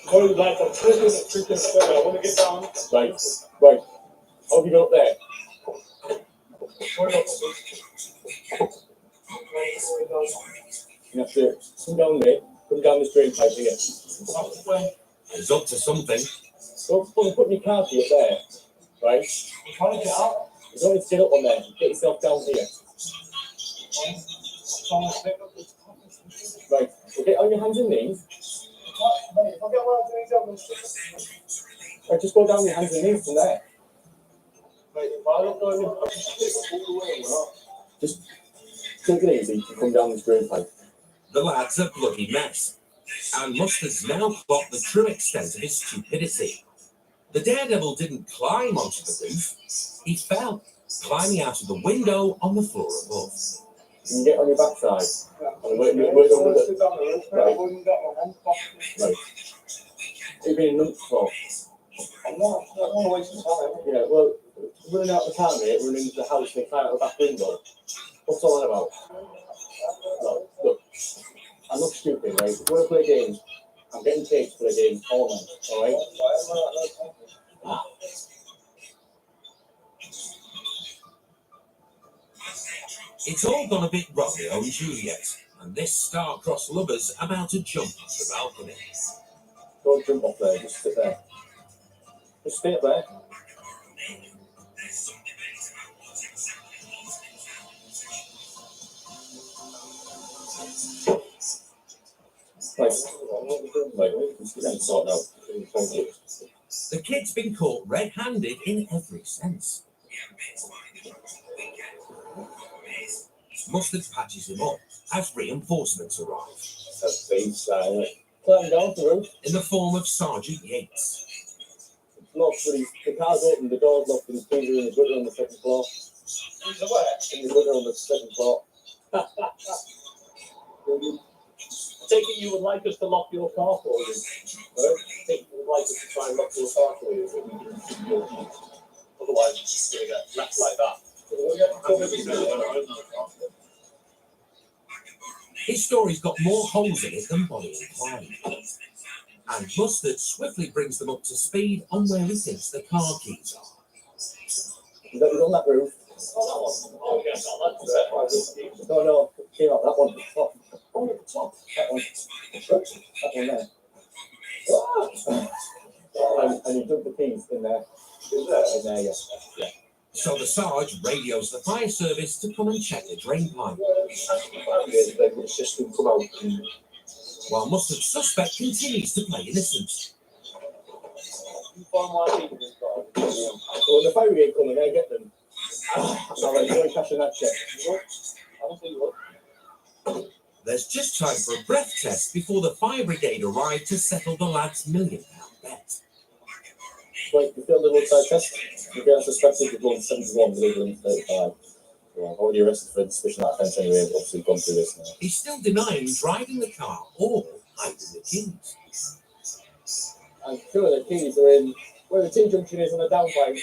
Sorry, lads, I'm tripping. I want to get down. Right. How have you got up there? That's it. Come down there. Come down this drain pipe here. He's up to something. Don't put your car key up there. Right? You can't get up. You don't need to get up on there. Get yourself down here. Right. So get on your hands and knees. If I get one of these I just go down your hands and knees from there. Mate, if I look on you, just all the way or not. Just take it easy, you can come down this green pipe. The lad's a bloody mess, and Mustard's now clocked the true extent of his stupidity. The daredevil didn't climb onto the roof, he fell, climbing out of the window on the floor above. You can get on your backside. And wait over the right. You've been in nuts for. I'm not wasting time. Yeah, well, running out the town here, running into the house and they climb out the back window. What's all that about? Look, I'm not stupid, right? If you want to play games, I'm getting paid to play games all night, alright? It's all gone a bit Romeo and Juliet, and this star-crossed lover's about to jump off the balcony. Don't jump off there, just sit there. Just stay up there. The kid's been caught red-handed in every sense. Mustard patches him up as reinforcements arrive. Climb down the roof. In the form of Sergeant Yates. It's locked, but the car's open, the door's locked, and the keys are in the gutter on the second floor. In the gutter on the second floor. Take it you would like us to lock your car for you. Take it you would like us to try and lock your car for you. Otherwise, it's going to get left like that. His story's got more holes in it than Bonnie and Clyde. And Mustard swiftly brings them up to speed on where he thinks the car keys are. Is that on that roof? Oh, that one. Oh, yes, that's it. No, came up that one. Oh, the top. That one. That one there. Oh. And you dump the keys in there. In there, yeah. So the Sarge radios the fire service to come and check the drain pipe. While Mustard's suspect continues to play innocent. Well, the fire brigade come and they get them. I'll enjoy cashing that check. There's just time for a breath test before the fire brigade arrive to settle the lad's £1 million bet. Wait, you failed the roadside test? You get suspected of blowing 71 illegal in 35. Well, I've already arrested for suspicion of that offence anyway, but obviously gone through this now. He's still denying driving the car or hiding the keys. I'm sure the keys are in where the T-junction is on the downpipe.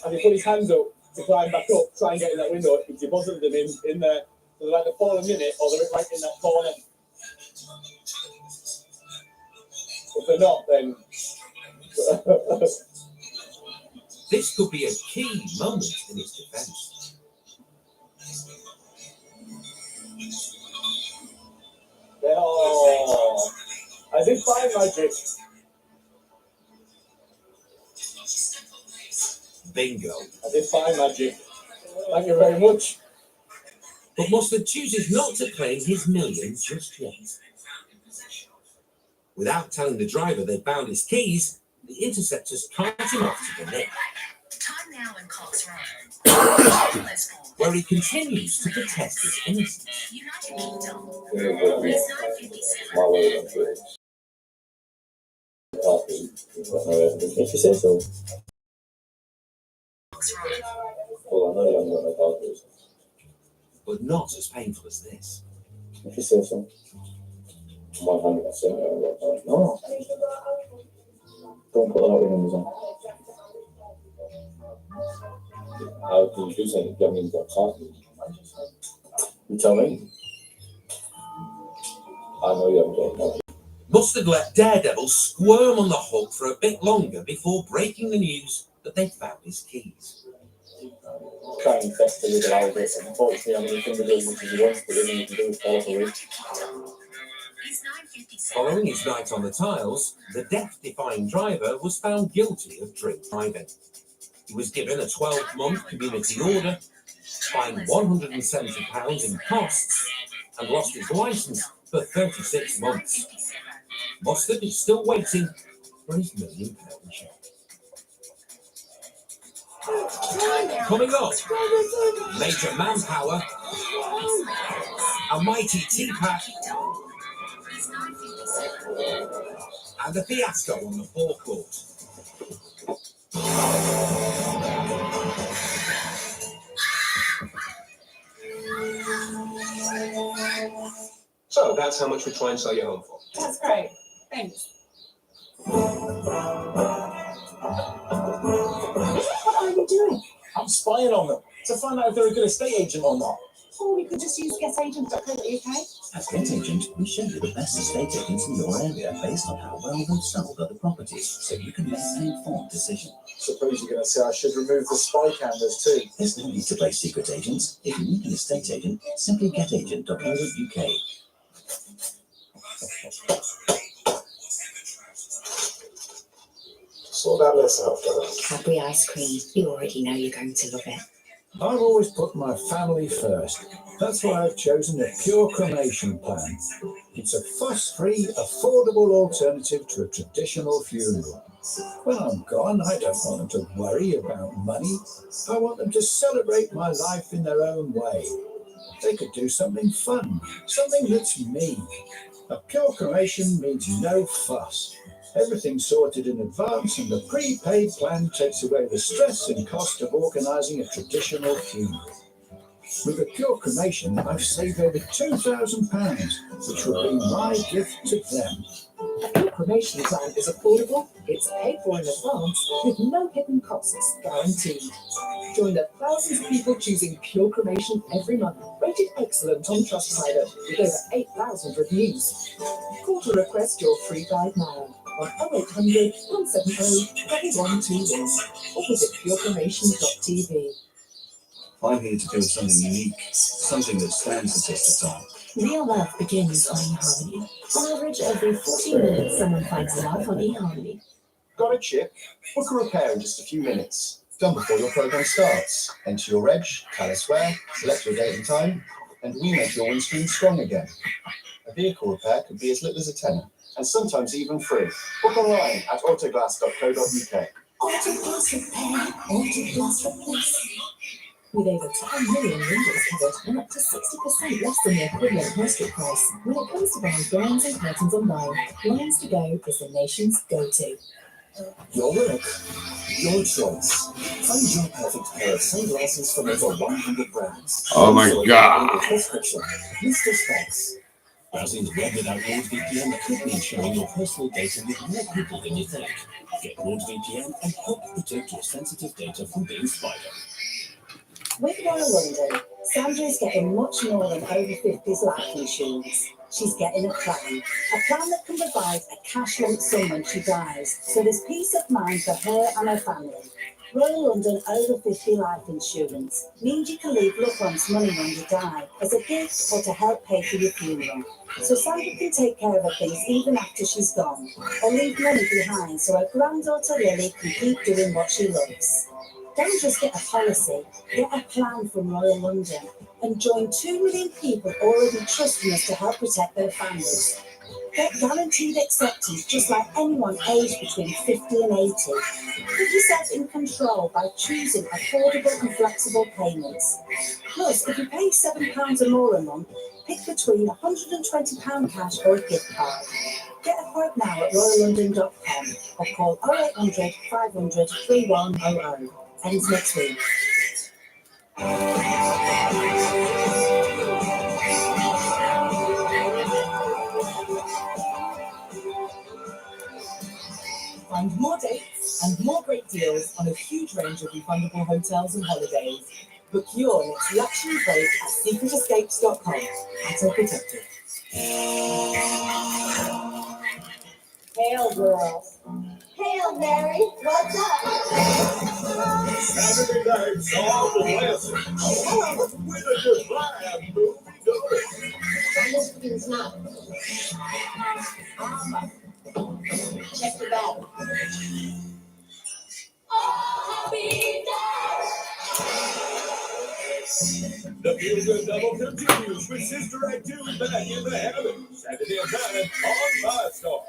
And he put his hands up to climb back up, try and get in that window. He deposited them in there. So they're either falling in it or they're right in that corner. If they're not, then... This could be a key moment in his defence. Oh, as if by magic. Bingo. As if by magic. Thank you very much. But Mustard chooses not to claim his million just yet. Without telling the driver they'd found his keys, the interceptors cart him off to the Nick. Time now in Cox Road. Where he continues to protest his innocence. United Kingdom. It's 9:57. If you say so. Well, I know you haven't got no calculus. But not as painful as this. If you say so. 100%. No. Don't put a lot of numbers on. How do you do something if you haven't even got calculus? You tell me. I know you haven't got calculus. Mustard let Daredevil squirm on the hook for a bit longer before breaking the news that they'd found his keys. Trying best to get out of it. Unfortunately, I'm going to do as much as he wants, but then you can do is fall off a roof. Following his night on the tiles, the death-defying driver was found guilty of drink driving. He was given a 12-month community order, fined £170 in costs, and lost his licence for 36 months. Mustard is still waiting for his £1 million check. Coming up, major manpower, a mighty tea-pack, and a fiasco on the forecourt. So that's how much we try and sell your home for. That's great. Thanks. What are you doing? I'm spying on them to find out if they're a good estate agent or not. Or we could just use getagent.co.uk. At GetAgent, we show you the best estate agents in your area based on how well they've sold other properties, so you can make an informed decision. Suppose you're going to say I should remove the spy cameras too. There's no need to play secret agents. If you need an estate agent, simply getagent.co.uk. Sort that list out for us. Cadbury ice cream. You already know you're going to love it. I've always put my family first. That's why I've chosen the Pure Cremation plan. It's a fuss-free, affordable alternative to a traditional funeral. When I'm gone, I don't want them to worry about money. I want them to celebrate my life in their own way. They could do something fun, something that's me. A Pure Cremation means no fuss. Everything's sorted in advance, and the prepaid plan takes away the stress and cost of organising a traditional funeral. With a Pure Cremation, I've saved over £2,000, which will be my gift to them. A Pure Cremation plan is affordable, it's paid for in advance, with no hidden costs guaranteed. Join the thousands of people choosing Pure Cremation every month, rated excellent on Trustpilot, with over 8,000 reviews. Call to request your free guide now on 0800 170 2121 or visit purecremation.tv. I'm here to build something unique, something that stands the test of time. Real love begins on eHarmony. On average, every 14 minutes, someone finds love on eHarmony. Got a chip? Book a repair in just a few minutes. Done before your program starts. Enter your reg, tell us where, select your date and time, and we make your windscreen strong again. A vehicle repair could be as little as a tenner, and sometimes even free. Book online at autoglass.co.uk. Autoglass repair, Autoglass replace. With over 10 million windows covered and up to 60% less than the equivalent high street price. When it comes to buying blinds and curtains online, Blinds to Go is the nation's go-to. Your work, your choice. Find your perfect pair of sunglasses from over 100 brands. Oh my God. Prescription, Mr. Specs. Browsing the web without NordVPN could mean sharing your personal data with more people than you think. Get NordVPN and help protect your sensitive data from being spied on. With Royal London, Sandra's getting much more than over 50s life insurance. She's getting a plan that can provide a cash lump sum when she dies, so there's peace of mind for her and her family. Royal London over 50 life insurance means you can leave loved ones money when you die, as a gift or to help pay for your funeral. So Sandra can take care of her things even after she's gone, or leave money behind so her granddaughter Lily can keep doing what she loves. Don't just get a policy, get a plan from Royal London and join 2 million people already trusting us to help protect their families. Get guaranteed acceptance just like anyone aged between 50 and 80. Put yourself in control by choosing affordable and flexible payments. Plus, if you pay £7 or more a month, pick between £120 cash or a gift card. Get a quote now at royallondon.com or call 0800 500 3100. Ends next week. Find more dates and more great deals on a huge range of refundable hotels and holidays. Book your next luxury break at secretescapes.com. Auto protected. Hail, girls. Hail, Mary. What's up? Saturday nights all the lesson. With a divine movie going. This not. Check the bag. The Feel Good Double continues with Sister Act 2 back in the habit. Saturday at 9 on 5 Star.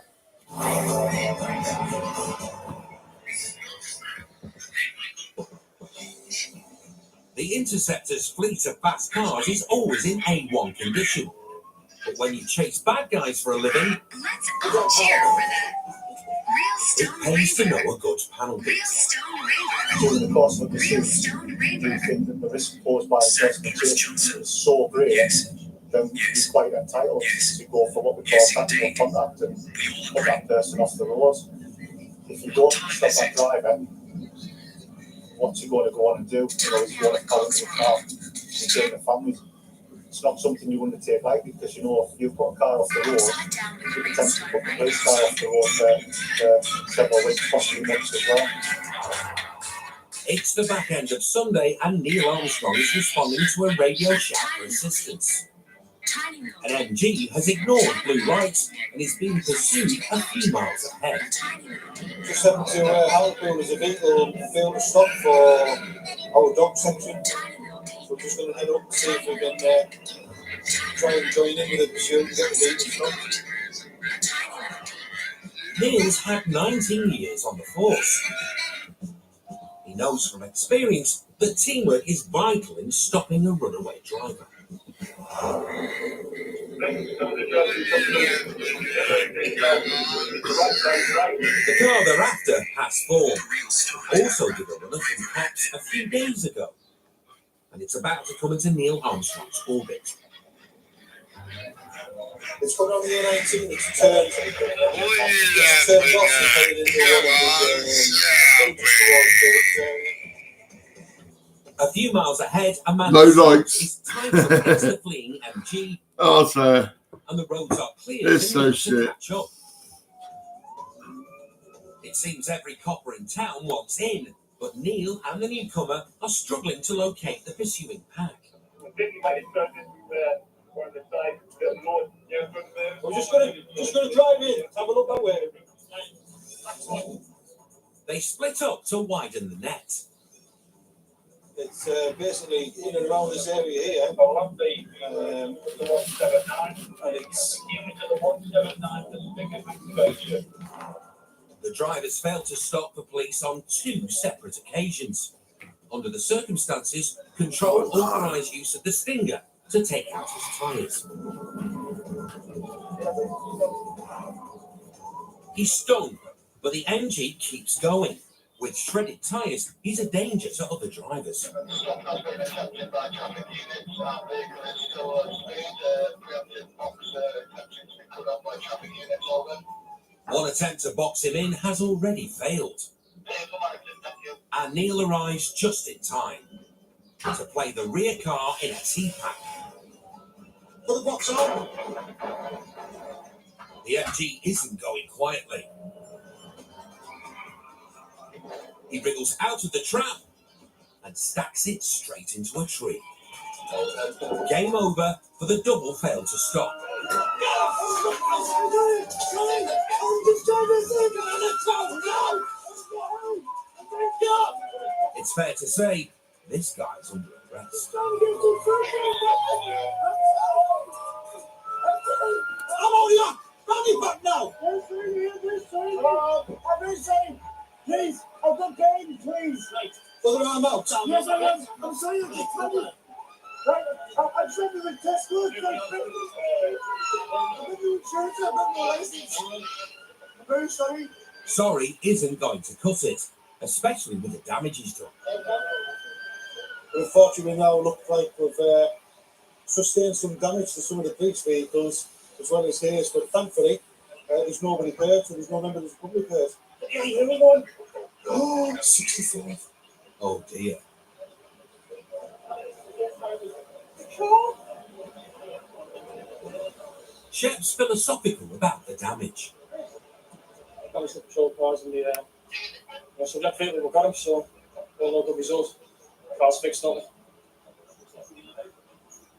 The Interceptor's fleet of fast cars is always in A1 condition. But when you chase bad guys for a living, it pays to know a good panel beat. During the course of the pursuit, do you think that the risk posed by transportation is so great that you're quite entitled to go for what we call tactical contact and put that person off the road? If you don't stop that driver, what's he going to go on and do? You know, he's going to follow the car and take the family. It's not something you undertake lightly, because you know if you put a car off the road, you potentially put the police car off the road for several weeks, possibly months as well. It's the back end of Sunday and Neil Armstrong is responding to a radio shout for assistance. An MG has ignored blue lights and is being pursued a few miles ahead. Just happened to help. There was a vehicle failed to stop for our dog section. So we're just going to head up and see if we can try and join in with the pursuit and get the vehicle stopped. Neil's had 19 years on the force. He knows from experience that teamwork is vital in stopping a runaway driver. The car they're after has form. Also did a runner from Cops a few days ago. And it's about to come into Neil Armstrong's orbit. It's coming on the A19, it's turned off and headed into one of the A few miles ahead, a man No lights. is tied to the fleeing MG, Oh, so and the roads are clear it's for so Neil shit. to catch up. It seems every copper in town wants in, but Neil and the newcomer are struggling to locate the pursuing pack. We're just gonna drive in, have a look that way. They split up to widen the net. It's basically in and around this area here. And it's The drivers failed to stop the police on 2 separate occasions. Under the circumstances, Control authorised use of the Stinger to take out his tyres. He's stung, but the MG keeps going. With shredded tyres, he's a danger to other drivers. One attempt to box him in has already failed. And Neil arrives just in time to play the rear car in a T-pack. put the box on. The FG isn't going quietly. He wriggles out of the trap and stacks it straight into a tree. Game over for the double fail to stop. It's fair to say this guy's under arrest. I'm on you! Run me back now! I'm insane! Please, I've got game, please! Right, put the arm out. Yes, I am. I'm sorry, I'm just funny. Right, I'm sending the test scores. I've got the insurance, I've got my license. I'm very sorry. Sorry isn't going to cut it, especially with the damage he's done. Unfortunately, now look like we've sustained some damage to some of the police vehicles as well as his, but thankfully there's nobody hurt and there's no member of the public hurt. Yeah, here we go. Oh, 65. Oh dear. Shep's philosophical about the damage. Damage to the patrol cars and the subject vehicle, we've got him, so all no good result. Car's fixed up.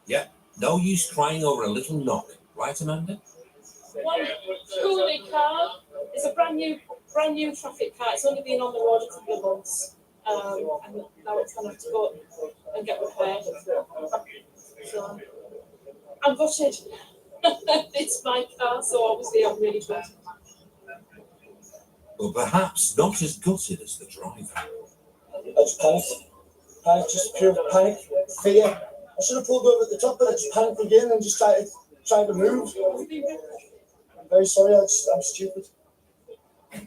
Yeah, no use crying over a little knock, right, Amanda? One Cooley car is a brand new traffic car. It's only been on the road a couple of months, and now it's going to have to go and get repaired. So I'm gutted. It's my car, so obviously I'm really gutted. but perhaps not as gutted as the driver. I just panicked. Panic, just pure panic, fear. I should have pulled over at the top, but I just panicked again and just tried to move. I'm very sorry, I'm stupid.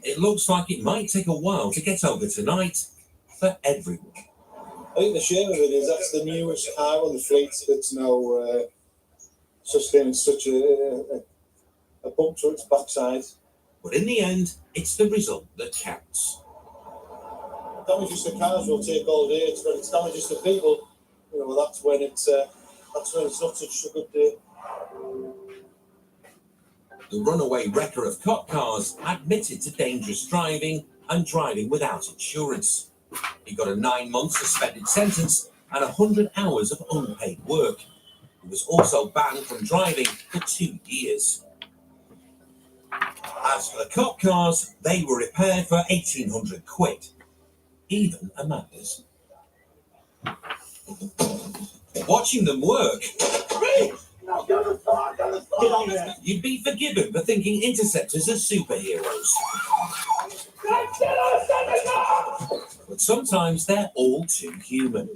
It looks like it might take a while to get over tonight for everyone. I think the shame of it is that's the newest car on the fleet that's now sustaining such a bump to its backside. But in the end, it's the result that counts. Damages to cars will take all day. It's when it's damages to people, that's when it's not such a good day. The runaway wrecker of cop cars admitted to dangerous driving and driving without insurance. He got a 9-month suspended sentence and 100 hours of unpaid work. He was also banned from driving for 2 years. As for the cop cars, they were repaired for 1,800 quid. Even Amanda's. Watching them work, you'd be forgiven for thinking interceptors are superheroes. But sometimes they're all too human.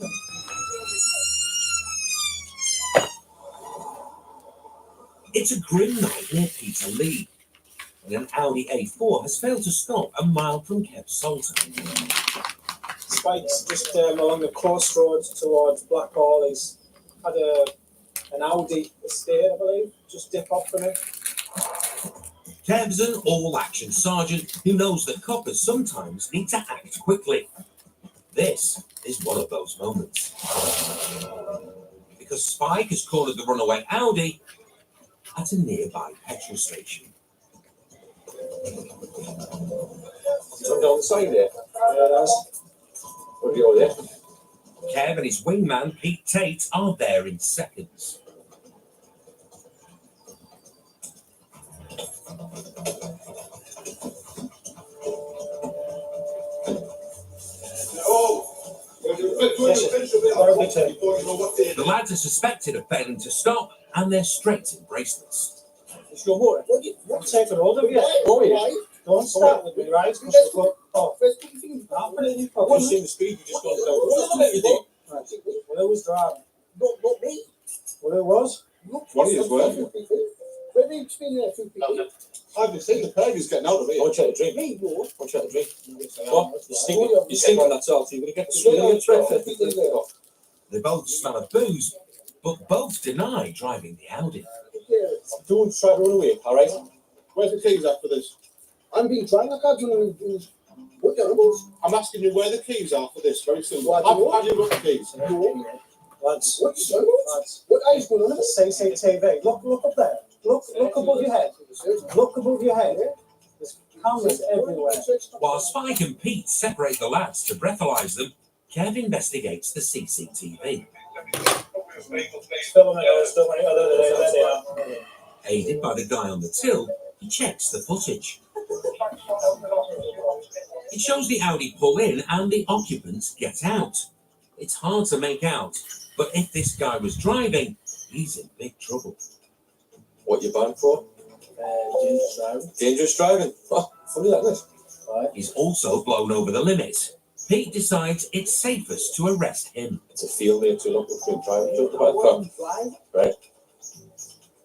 It's a grim night near Peterlee, when an Audi A4 has failed to stop a mile from Keb Salter. Spike's just along the coast road towards Blackhall. He's had an Audi estate, I believe, just dip off from it. Keb's an all-action sergeant who knows that coppers sometimes need to act quickly. This is one of those moments. Because Spike has cornered the runaway Audi at a nearby petrol station. Turned down the sign there. Yeah, that's. We'll go there. Kev and his wingman Pete Tate are there in seconds. The lads are suspected of failing to stop, and they're straight in bracelets. It's your motor. What taking hold of you? Don't start with me, right? Oh, I've just seen the speed you just got down. Well, who was driving? Not me. Well, who was? One of you were. Where have you been there, 2 people? I've been seeing the Peggy's getting out of here. I'll check the drink. Me, no. I'll check the drink. What? You stink on that salt. You're going to get breakfast. They both smell of booze, but both deny driving the Audi. Don't try to run away, all right? Where's the keys at for this? I'm being trying. I can't do anything. What animals? I'm asking you where the keys are for this very soon. Why do you Have you got the keys? No. Lads. What are you going on? CCTV. Look up there. Look above your head. Look above your head. There's cameras everywhere. While Spike and Pete separate the lads to breathalyze them, Kev investigates the CCTV. Aided by the guy on the till, he checks the footage. It shows the Audi pull in and the occupants get out. It's hard to make out, but if this guy was driving, he's in big trouble. What you banned for? Dangerous driving. Dangerous driving. Oh, funny that is. Right. He's also blown over the limit. Pete decides it's safest to arrest him. It's a field there to look for driving. Just about the right.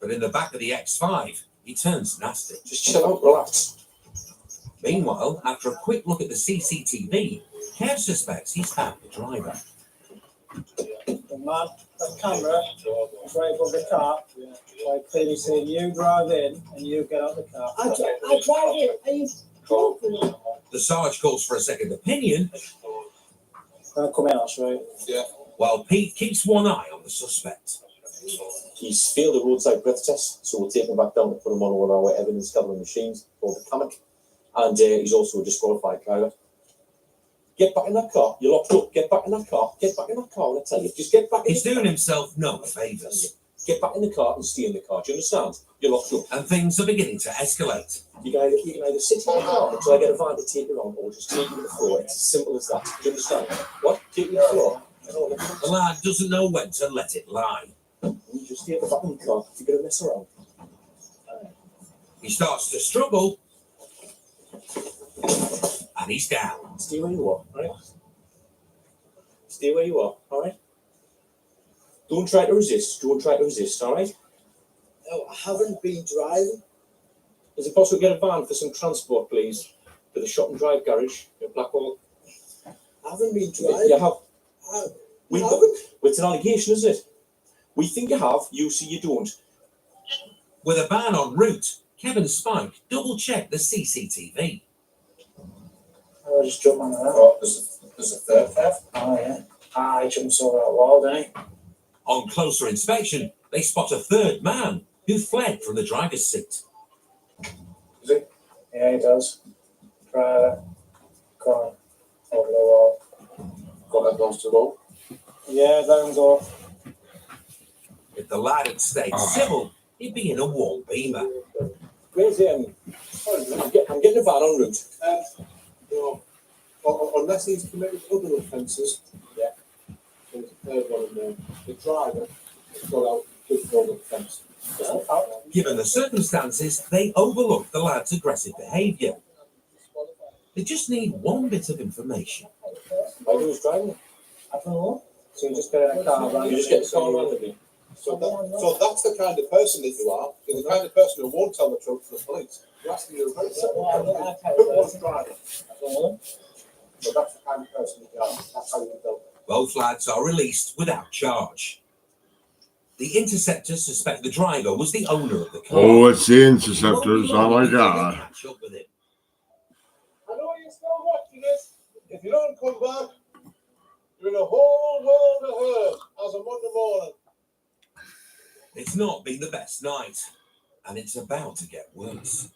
But in the back of the X5, he turns nasty. Just chill out, relax. Meanwhile, after a quick look at the CCTV, Kev suspects he's found the driver. The man, that camera, is right above the car. I clearly see you drive in and you get out the car. I drive in. Are you talking? The Sarge calls for a second opinion. Come out, right? Yeah. While Pete keeps one eye on the suspect. He's failed a roadside breath test, so we'll take him back down to put him on one of our evidence gathering machines called the Kamek. And he's also a disqualified driver. Get back in that car. You're locked up. Get back in that car. Get back in that car. And I tell you, just get back in He's the doing car. himself no favours. Get back in the car and stay in the car. Do you understand? You're locked up. And things are beginning to escalate. You can either sit in the car until I get a van to take you on, or just take you to the floor. It's as simple as that. Do you understand? What? Take you to the floor. The lad doesn't know when to let it lie. You just stay at the back of the car. You're going to mess around. He starts to struggle. and he's down. Stay where you are, right? Stay where you are, all right? Don't try to resist. Don't try to resist, all right? No, I haven't been driving. Is it possible to get a van for some transport, please? To the shop and drive garage in Blackwall? I haven't been driving. You have. You haven't? Well, it's an allegation, is it? We think you have, you say you don't. With a ban en route, Kevin Spike double-checked the CCTV. I just jumped on that. Oh, there's a third theft? Oh, yeah. He jumps over that wall, didn't he? On closer inspection, they spot a third man who fled from the driver's seat. Does he? Yeah, he does. Driver, gone over the wall. Got that goes to go. Yeah, that one's off. If the lad had stayed civil, he'd be in a warm beamer. Where's I'm getting a van en route. You know, unless he's committed other offences, yeah. There's a third one in there. The driver has got out just over the fence. Given the circumstances, they overlooked the lad's aggressive behaviour. They just need one bit of information. Why he was driving? I don't know. So you just get in a car, right? You just get the car around with me. So that's the kind of person that you are. You're the kind of person who won't tell the truth to the police. You're asking you a very simple question. Who was driving? I don't know. So that's the kind of person that you are. That's how you dealt with it. Both lads are released without charge. The interceptors suspect the driver was the owner of the car. Oh, it's the interceptors. Oh my God. Catch up with him. I know you're still watching this. If you don't come back, you're in a whole world of hurt as a Monday morning. It's not been the best night, and it's about to get worse.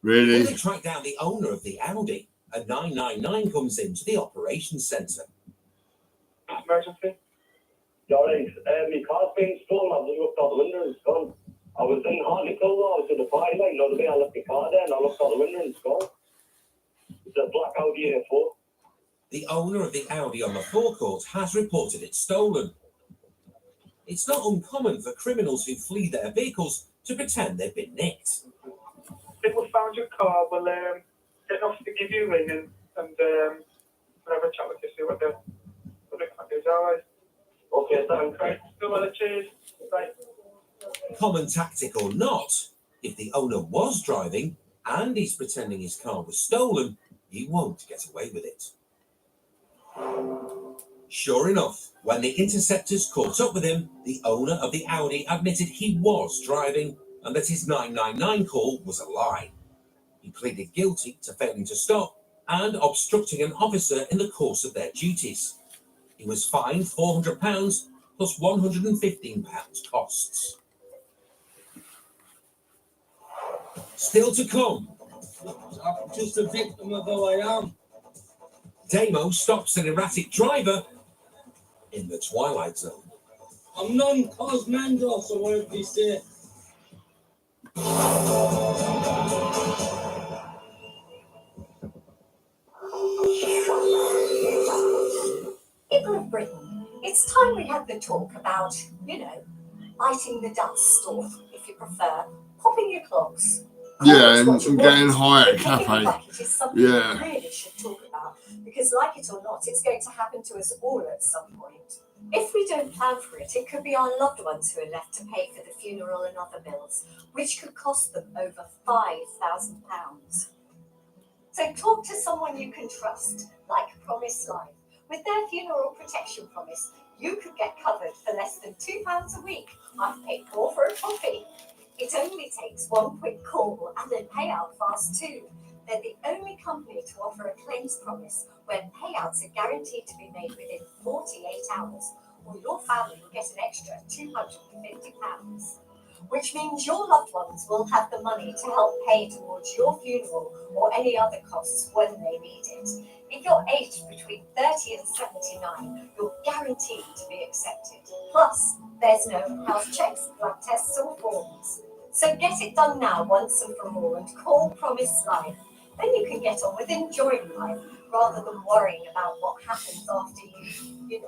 Really? When they track down the owner of the Audi, a 999 comes into the operations centre. Emergency? Yeah, right. My car's been stolen. I've looked out the window and it's gone. I was in Hartlepool, I was in the party line, the way I left my car there and I looked out the window and it's gone. It's a black Audi A4. The owner of the Audi on the forecourt has reported it stolen. It's not uncommon for criminals who flee their vehicles to pretend they've been nicked. If we found your car, we'll get off to give you a ring and we'll have a chat with you, see what the crack is, alright? Okay, thanks. Right, still want to cheers. Right. Common tactic or not, if the owner was driving and he's pretending his car was stolen, he won't get away with it. Sure enough, when the interceptors caught up with him, the owner of the Audi admitted he was driving and that his 999 call was a lie. He pleaded guilty to failing to stop and obstructing an officer in the course of their duties. He was fined £400 plus £115 costs. Still to come. I'm just a victim of who I am. Damo stops an erratic driver in the Twilight Zone. I'm non-Cosmando, so whatever you say. People of Britain, it's time we had the talk about, lighting the dust, or if you prefer, popping your clogs. Yeah, and getting high at cafe. It is something we really should talk about, because like it or not, it's going to happen to us all at some point. If we don't plan for it, it could be our loved ones who are left to pay for the funeral and other bills, which could cost them over £5,000. So talk to someone you can trust, like Promise Life. With their funeral protection promise, you could get covered for less than £2 a week. I've paid more for a coffee. It only takes one quick call and they pay out fast too. They're the only company to offer a claims promise where payouts are guaranteed to be made within 48 hours, or your family will get an extra £250, which means your loved ones will have the money to help pay towards your funeral or any other costs when they need it. If you're aged between 30 and 79, you're guaranteed to be accepted. Plus, there's no health checks, blood tests or forms. So get it done now once and for all and call Promise Life. Then you can get on with enjoying life rather than worrying about what happens after you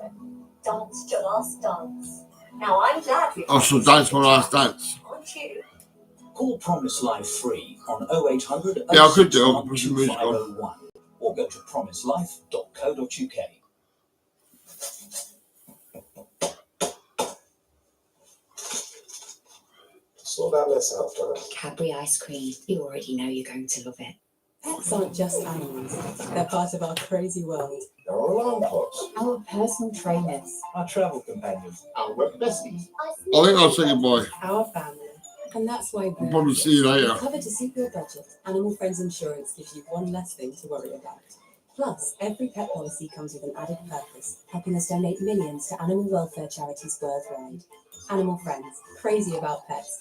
dance your last dance. Now I'm glad we I shall dance my last dance. Aren't you? Call Promise Life free on 0800 Yeah, I could do. I could push the music on. 2501 or go to promiselife.co.uk. Sort that list out for us. Cadbury ice cream. You already know you're going to love it. Pets aren't just animals. They're part of our crazy world. There are alarm clocks. Our personal trainers. Our travel companions. Our work besties. I think I'll say goodbye. Our family. And that's why I'll probably see you later. Cover to suit your budget. Animal Friends Insurance gives you one less thing to worry about. Plus, every pet policy comes with an added purpose, helping us donate millions to animal welfare charities worldwide. Animal Friends, crazy about pets.